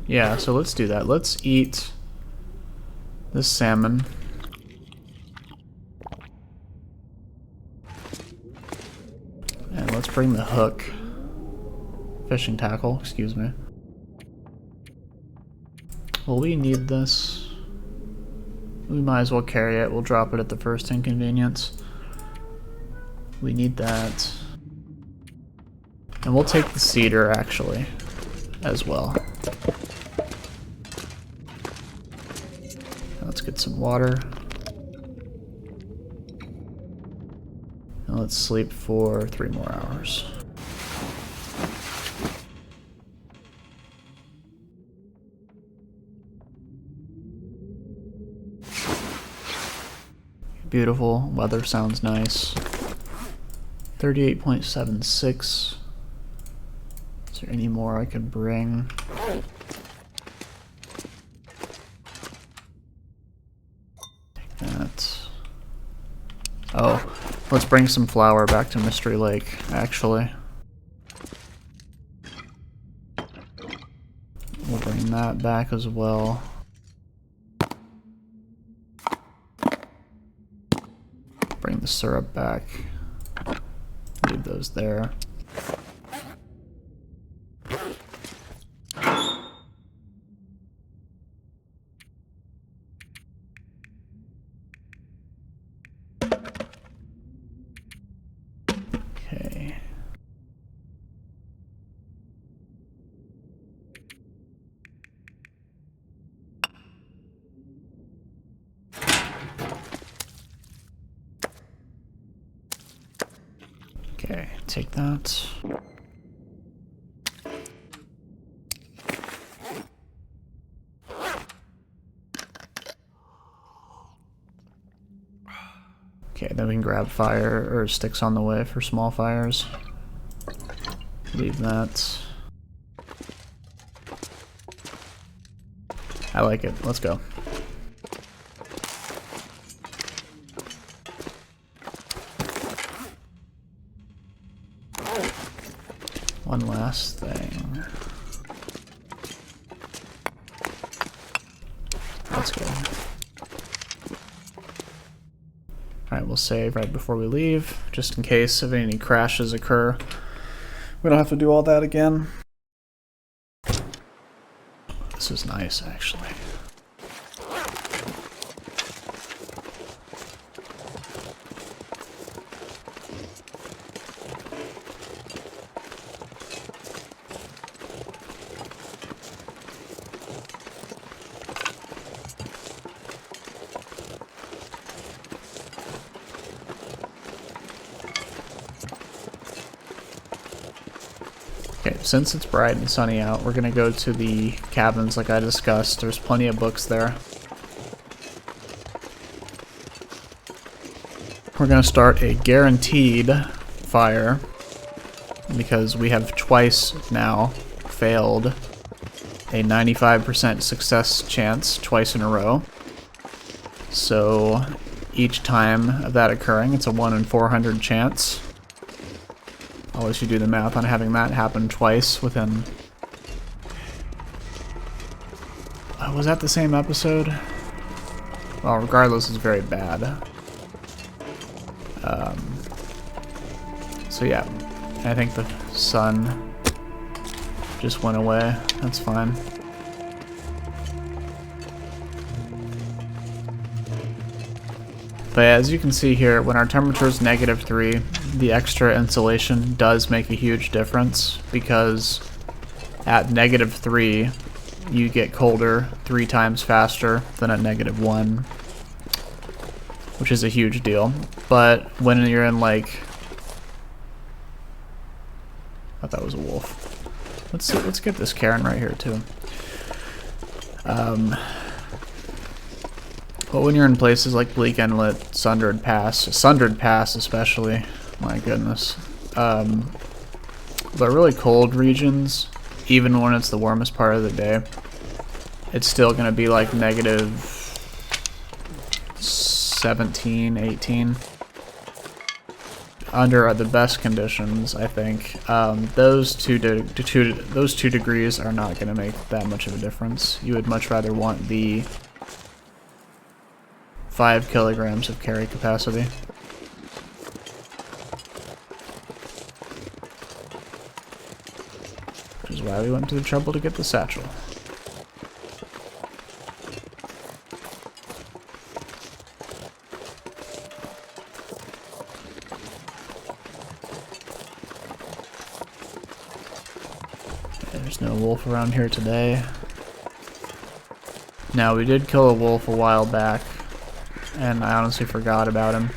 Yeah, so let's do that. Let's eat this salmon. And let's bring the hook. Fishing tackle, excuse me. Will we need this? We might as well carry it. We'll drop it at the first inconvenience. We need that. And we'll take the cedar, actually, as well. Let's get some water. And let's sleep for 3 more hours. Beautiful. Weather sounds nice. 38.76. Is there any more I could bring? Take that. Oh, let's bring some flour back to Mystery Lake, actually. We'll bring that back as well. Bring the syrup back. Leave those there. Okay. Okay, take that. Okay, then we can grab fire or sticks on the way for small fires. Leave that. I like it. Let's go. One last thing. Let's go. Alright, we'll save right before we leave, just in case if any crashes occur. We don't have to do all that again. This is nice, actually. Okay, since it's bright and sunny out, we're gonna go to the cabins like I discussed. There's plenty of books there. We're gonna start a guaranteed fire because we have twice now failed a 95% success chance twice in a row. So each time of that occurring, it's a 1 in 400 chance. I'll let you do the math on having that happen twice within... was that the same episode? Well, regardless, it's very bad. So yeah, I think the sun just went away. That's fine. But as you can see here, when our temperature is -3, the extra insulation does make a huge difference because at -3, you get colder 3 times faster than at -1, which is a huge deal. But when you're in like... I thought that was a wolf. Let's get this Karen right here too. But when you're in places like Bleak Inlet, Sundered Pass especially, my goodness. But really cold regions, even when it's the warmest part of the day, it's still going to be like -17, 18. Under the best conditions, I think. Those two degrees are not going to make that much of a difference. You would much rather want the 5 kilograms of carry capacity. Which is why we went to the trouble to get the satchel. There's no wolf around here today. Now, we did kill a wolf a while back, and I honestly forgot about him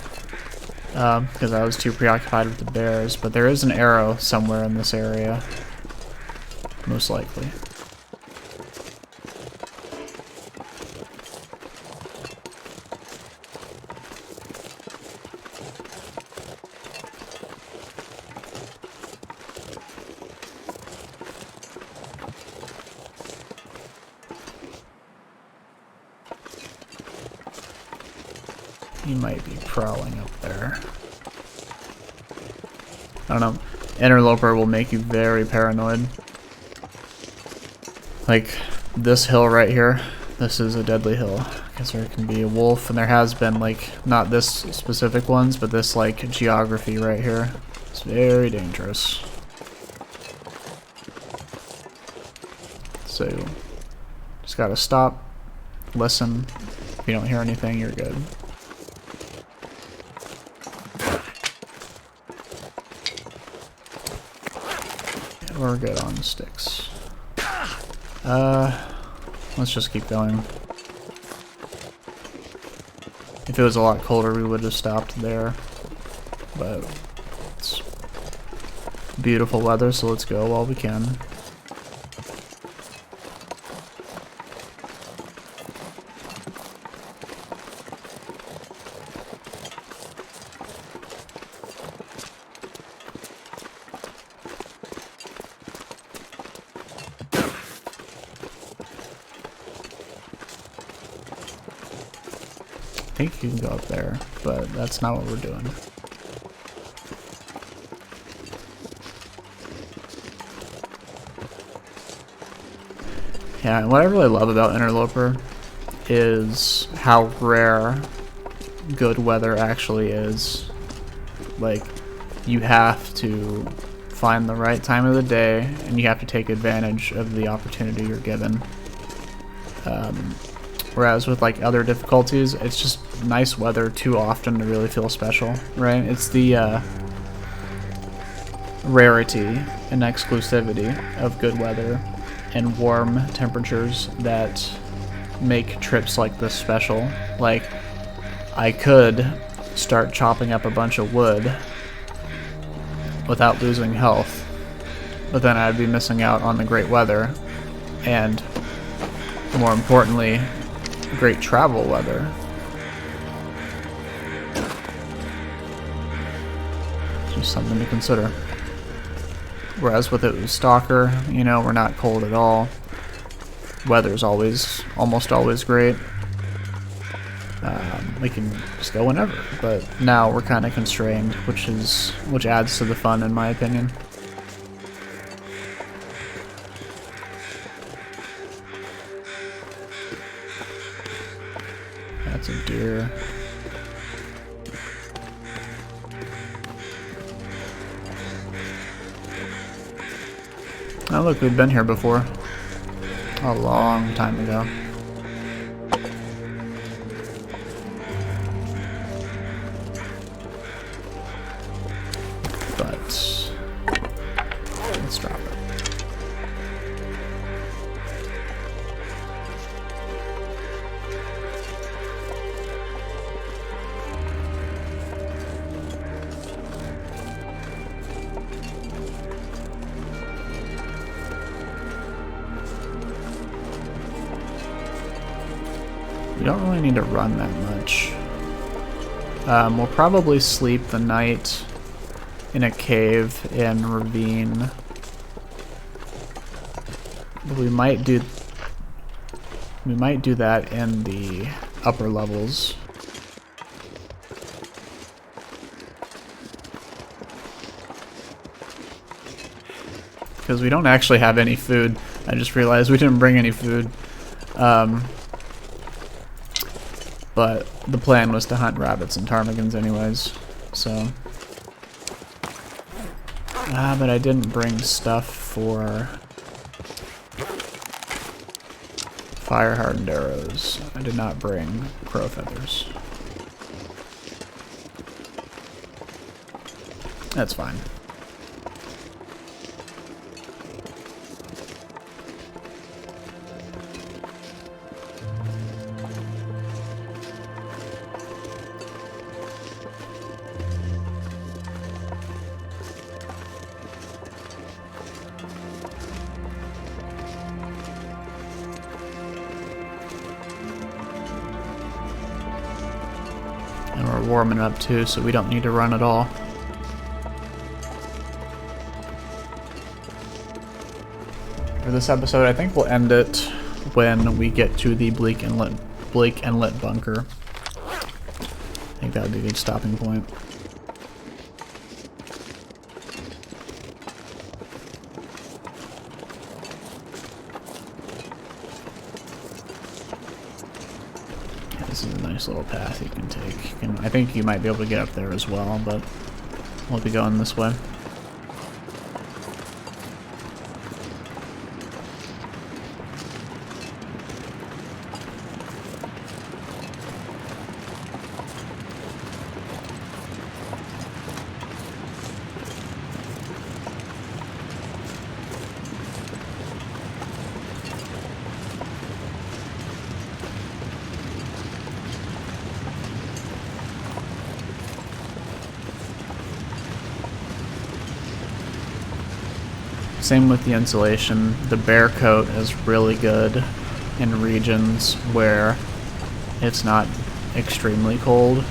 because I was too preoccupied with the bears, but there is an arrow somewhere in this area, most likely. He might be prowling up there. I don't know. Interloper will make you very paranoid. Like, this hill right here, this is a deadly hill. Because there can be a wolf, and there has been, like, not this specific ones, but this, like, geography right here. It's very dangerous. So, just gotta stop, listen. If you don't hear anything, you're good. We're good on sticks. Let's just keep going. If it was a lot colder, we would have stopped there. But it's beautiful weather, so let's go while we can. I think you can go up there, but that's not what we're doing. Yeah, and what I really love about Interloper is how rare good weather actually is. Like, you have to find the right time of the day, and you have to take advantage of the opportunity you're given. Whereas with like other difficulties, it's just nice weather too often to really feel special, right? It's the rarity and exclusivity of good weather and warm temperatures that make trips like this special. Like, I could start chopping up a bunch of wood without losing health, but then I'd be missing out on the great weather and, more importantly, great travel weather. Just something to consider. Whereas with it with Stalker, you know, we're not cold at all. Weather's almost always great. We can just go whenever, but now we're kind of constrained, which adds to the fun, in my opinion. That's a deer. Oh look, we've been here before. A long time ago. But let's drop it. We don't really need to run that much. We'll probably sleep the night in a cave in ravine. But we might do that in the upper levels. Because we don't actually have any food. I just realized we didn't bring any food. But the plan was to hunt rabbits and ptarmigans anyways, so. But I didn't bring stuff for fire-hardened arrows. I did not bring crow feathers. That's fine. And we're warming up too, so we don't need to run at all. For this episode, I think we'll end it when we get to the Bleak Inlet bunker. I think that would be a good stopping point. Yeah, this is a nice little path you can take. I think you might be able to get up there as well, but we'll be going this way. Same with the insulation. The bear coat is really good in regions where it's not extremely cold.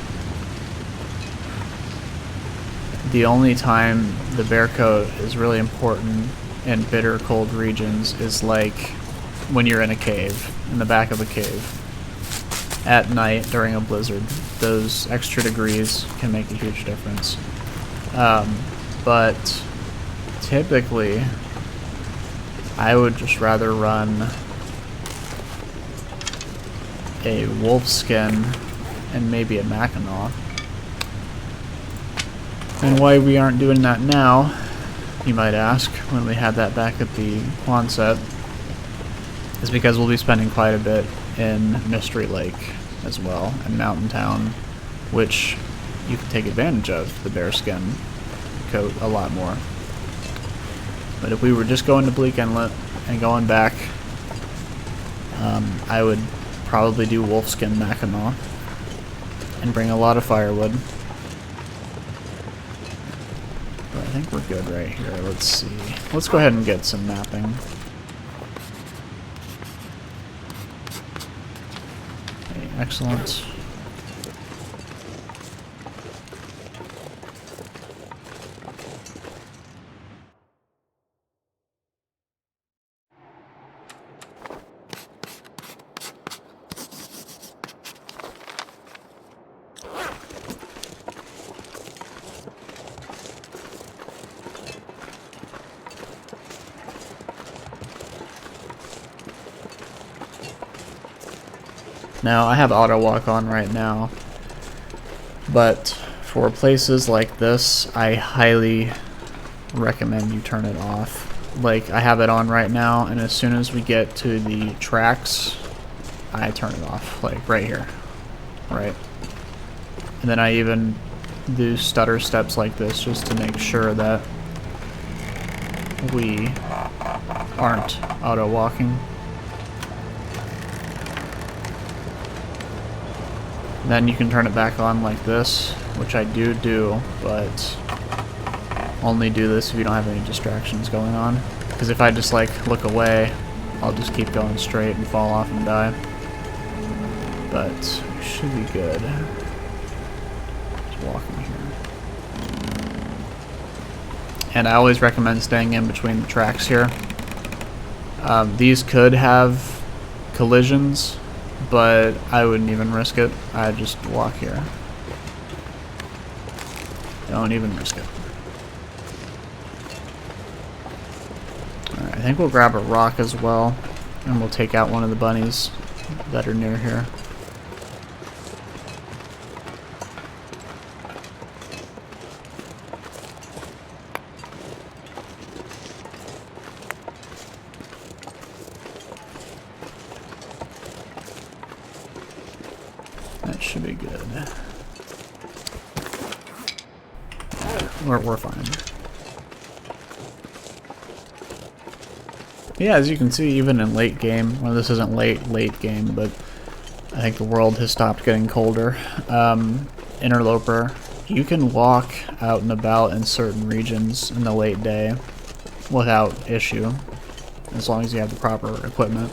The only time the bear coat is really important in bitter cold regions is like when you're in a cave, in the back of a cave, at night during a blizzard. Those extra degrees can make a huge difference. But typically, I would just rather run a wolf skin and maybe a Mackinaw. And why we aren't doing that now, you might ask, when we had that back at the Quonset, is because we'll be spending quite a bit in Mystery Lake as well, and Mountain Town, which you can take advantage of the bearskin coat a lot more. But if we were just going to Bleak Inlet and going back, I would probably do wolfskin Mackinaw and bring a lot of firewood. But I think we're good right here. Let's see. Let's go ahead and get some mapping. Okay, excellent. Now, I have auto walk on right now, but for places like this, I highly recommend you turn it off. Like, I have it on right now, and as soon as we get to the tracks, I turn it off, like right here, right? And then I even do stutter steps like this just to make sure that we aren't auto walking. Then you can turn it back on like this, which I do, but only do this if you don't have any distractions going on. Because if I just like look away, I'll just keep going straight and fall off and die. But we should be good. Just walking here. And I always recommend staying in between the tracks here. These could have collisions, but I wouldn't even risk it. I'd just walk here. Don't even risk it. Alright, I think we'll grab a rock as well, and we'll take out one of the bunnies that are near here. That should be good. We're fine. Yeah, as you can see, even in late game, well, this isn't late game, but I think the world has stopped getting colder. Interloper, you can walk out and about in certain regions in the late day without issue, as long as you have the proper equipment.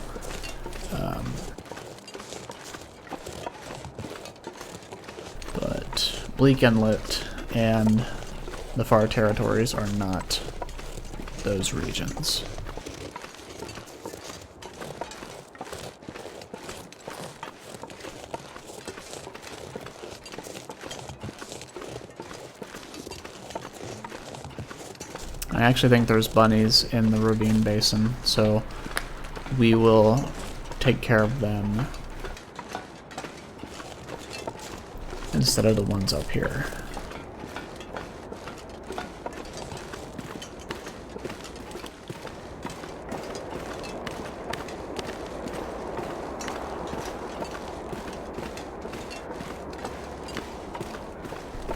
But But Bleak Inlet and the far territories are not those regions. I actually think there's bunnies in the ravine basin, so we will take care of them instead of the ones up here.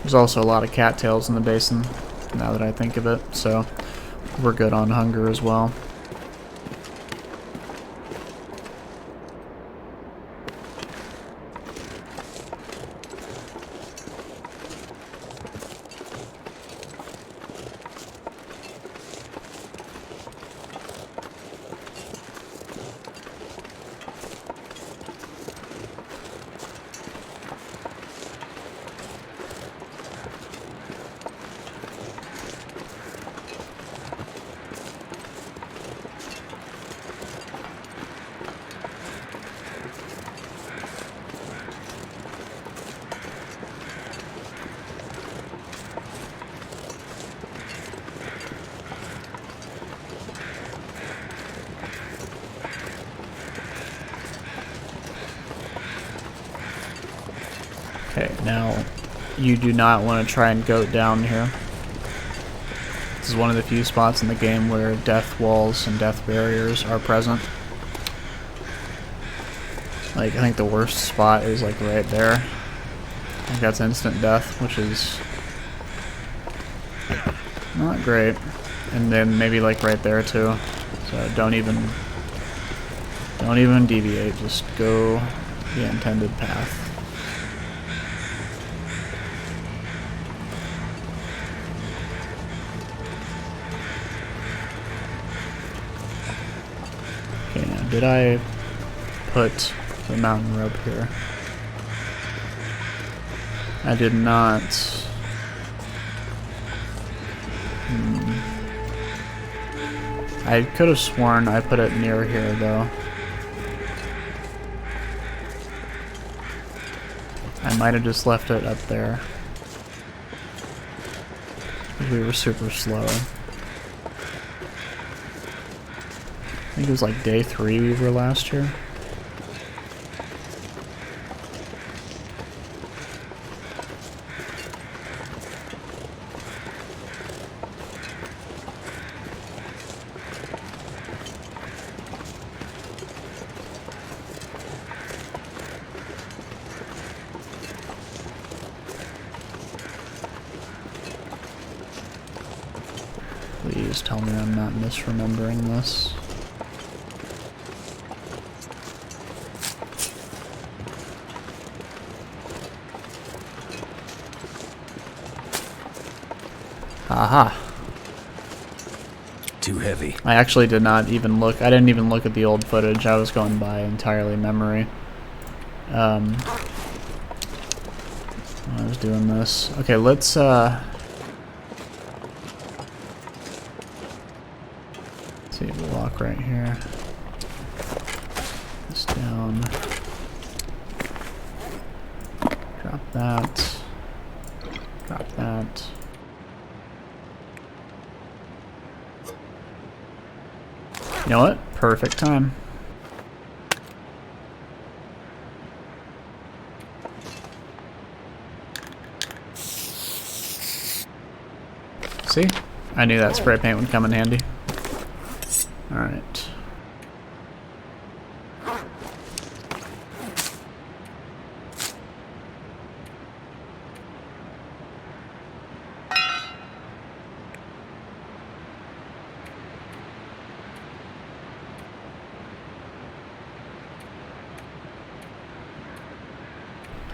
There's also a lot of cattails in the basin, now that I think of it, so we're good on hunger as well. Okay, now you do not want to try and goat down here. This is one of the few spots in the game where death walls and death barriers are present. Like, I think the worst spot is like right there. I think that's instant death, which is not great. And then maybe like right there too. So don't even deviate, just go the intended path. Okay, now did I put the mountain rope here? I did not. I could have sworn I put it near here though. I might have just left it up there. We were super slow. I think it was like day 3 we were last year. Please tell me I'm not misremembering this. Aha. Too heavy. I actually did not even look. I didn't even look at the old footage. I was going by entirely memory. I was doing this. Okay, let's see, we'll walk right here. This down. Drop that. Drop that. You know what? Perfect time. See? I knew that spray paint would come in handy. Alright.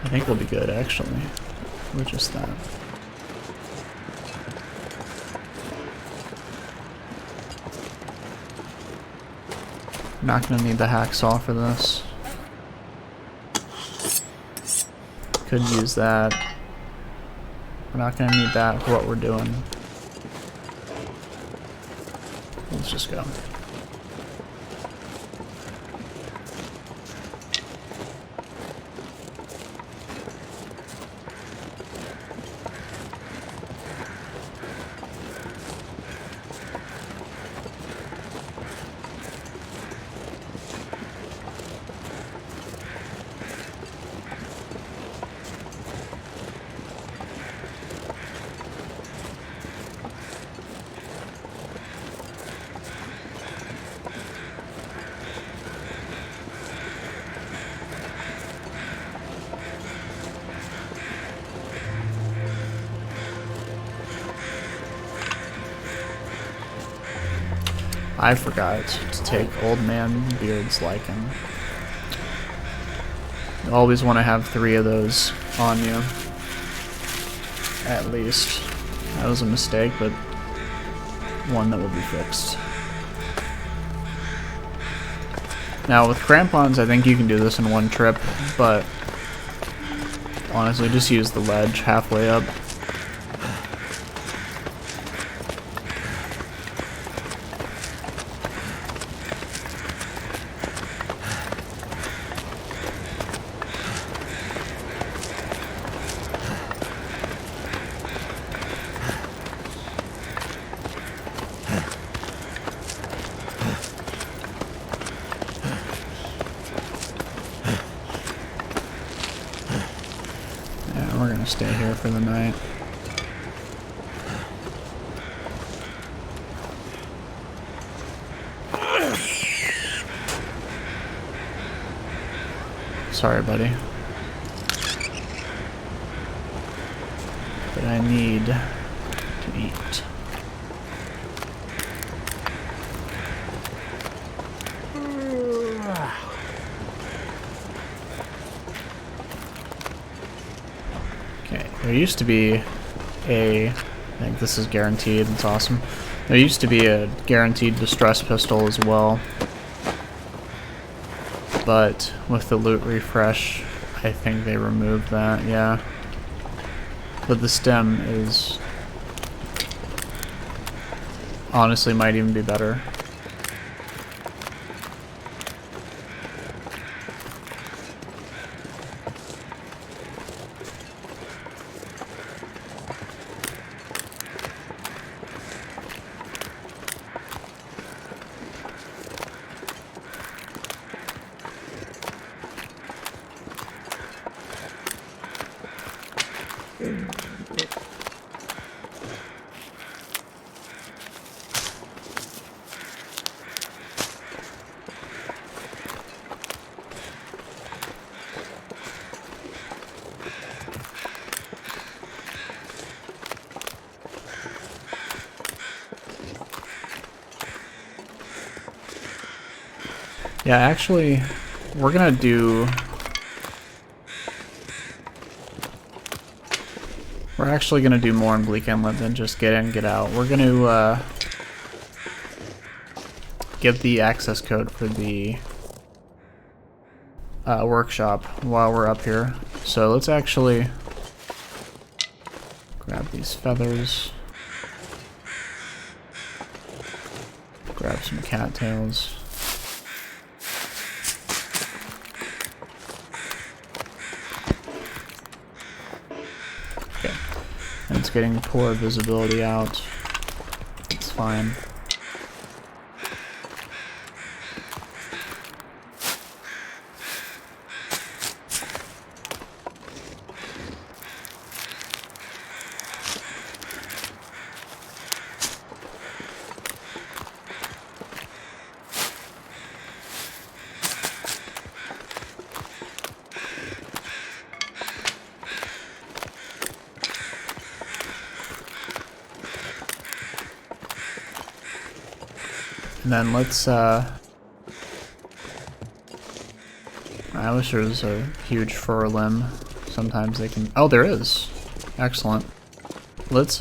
I think we'll be good, actually. We're just that. I'm not gonna need the hacksaw for this. Could use that. We're not gonna need that for what we're doing. Let's just go. I forgot to take Old Man Beard's Lichen. You always want to have 3 of those on you. At least. That was a mistake, but one that will be fixed. Now with crampons, I think you can do this in one trip, but honestly, just use the ledge halfway up. We're gonna stay here for the night. Sorry, buddy. But I need to eat. There used to be I think this is guaranteed, it's awesome. There used to be a guaranteed distress pistol as well. But with the loot refresh, I think they removed that, yeah. But the stem is... honestly might even be better. Yeah, actually, we're gonna do... we're actually gonna do more in Bleak Inlet than just get in, get out. We're gonna get the access code for the workshop while we're up here. So let's actually grab these feathers. Grab some cattails. It's getting poor visibility out. It's fine. And then let's, I wish there was a huge fur limb. Sometimes they can, oh, there is. Excellent. Let's,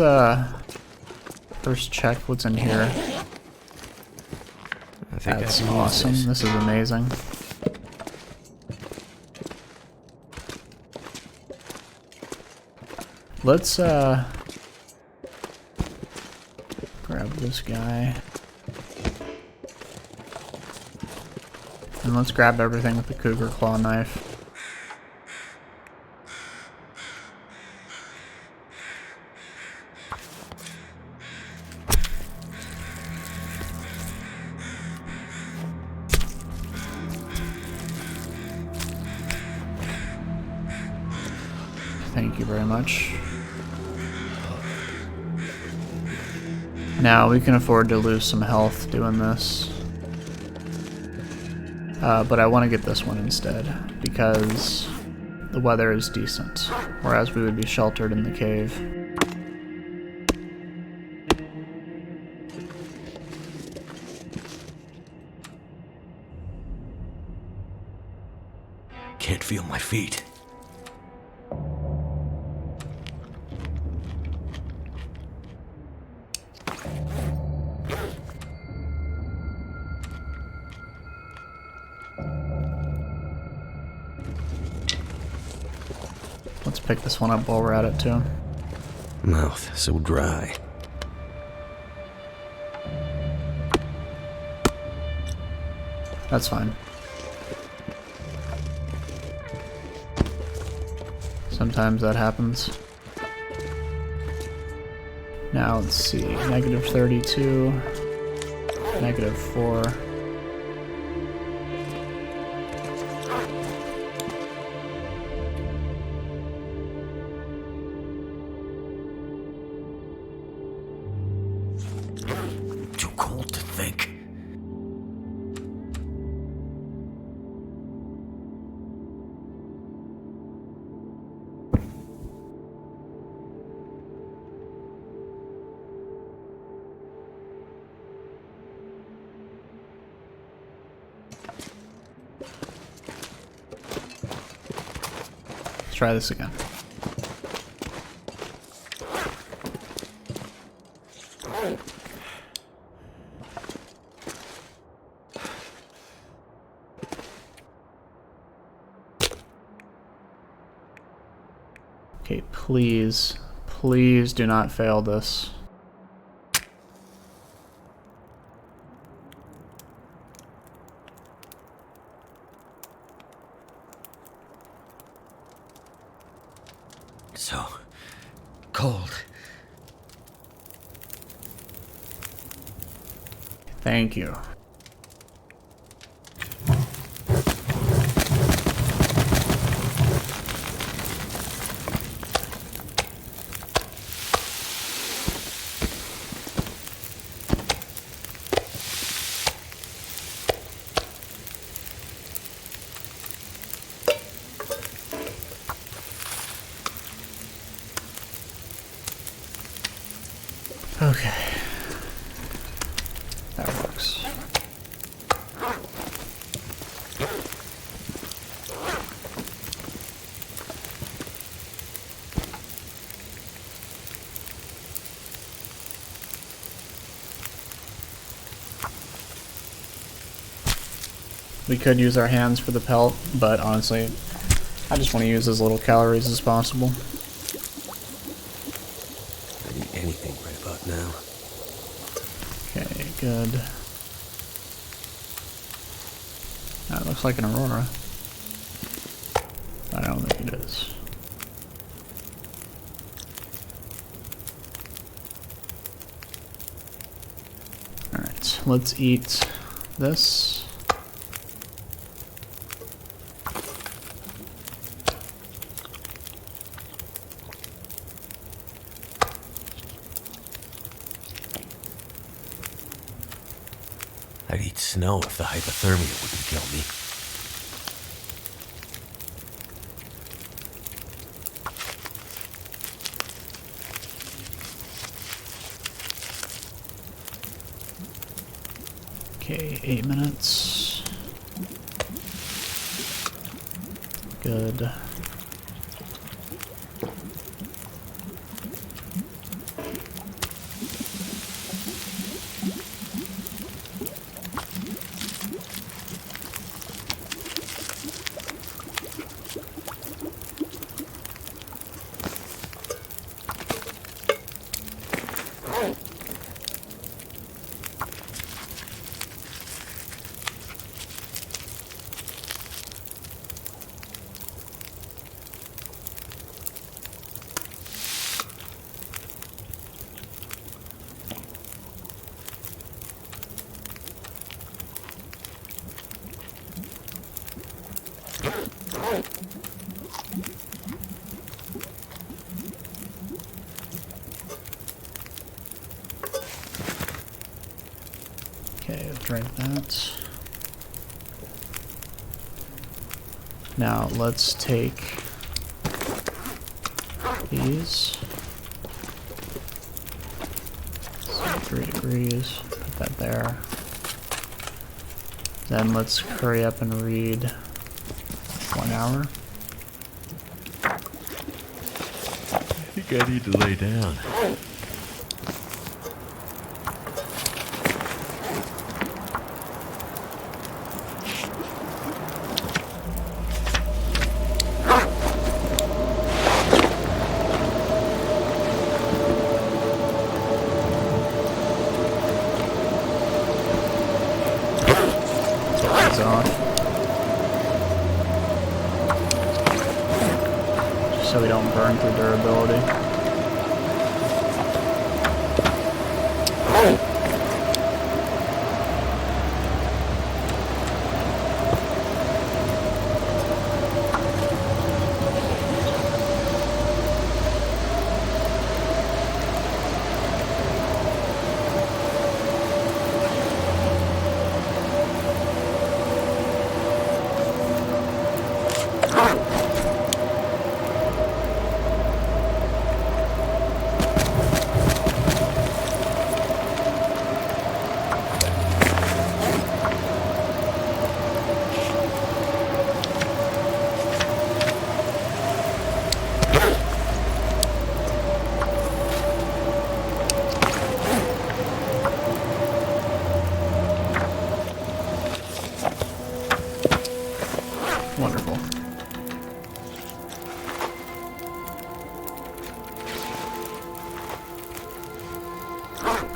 first check what's in here. I think that's awesome. This is amazing. Let's grab this guy. And let's grab everything with the cougar claw knife. Thank you very much. Now we can afford to lose some health doing this. But I want to get this one instead, because the weather is decent, whereas we would be sheltered in the cave. Can't feel my feet. Let's pick this one up while we're at it too. Mouth so dry. That's fine. Sometimes that happens. Now let's see. Negative 32. Negative 4. Too cold to think. Let's try this again. Okay, please, please do not fail this. So cold. Thank you. Okay. That works. We could use our hands for the pelt, but honestly, I just want to use as little calories as possible. I need anything right about now. Okay, good. That looks like an aurora. I don't think it is. Alright, let's eat this. I'd eat snow if the hypothermia wouldn't kill me. Okay, 8 minutes. Good. Okay, drink that. Now let's take these. 3 degrees, put that there. Then let's hurry up and read 1 hour. I think I need to lay down. Off. Just so we don't burn through durability. Wonderful.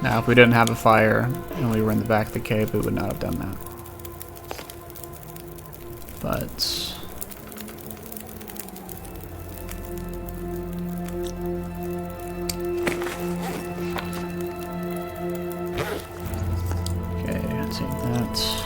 Now, if we didn't have a fire and we were in the back of the cave, we would not have done that. But okay, I'll take that.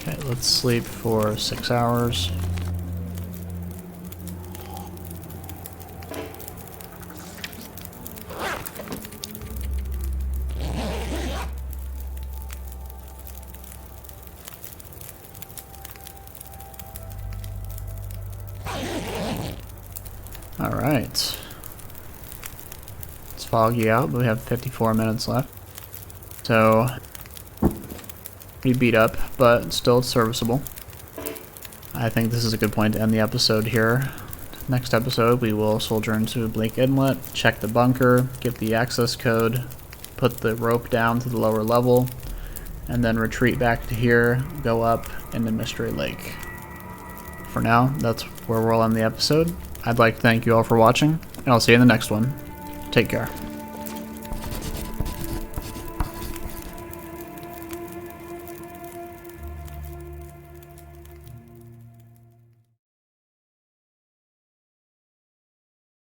Okay, let's sleep for 6 hours. All right. It's foggy out, but we have 54 minutes left. So pretty beat up, but still serviceable. I think this is a good point to end the episode here. Next episode, we will soldier into Bleak Inlet, check the bunker, get the access code, put the rope down to the lower level, and then retreat back to here, go up into Mystery Lake. For now, that's where we'll end the episode. I'd like to thank you all for watching, and I'll see you in the next one. Take care.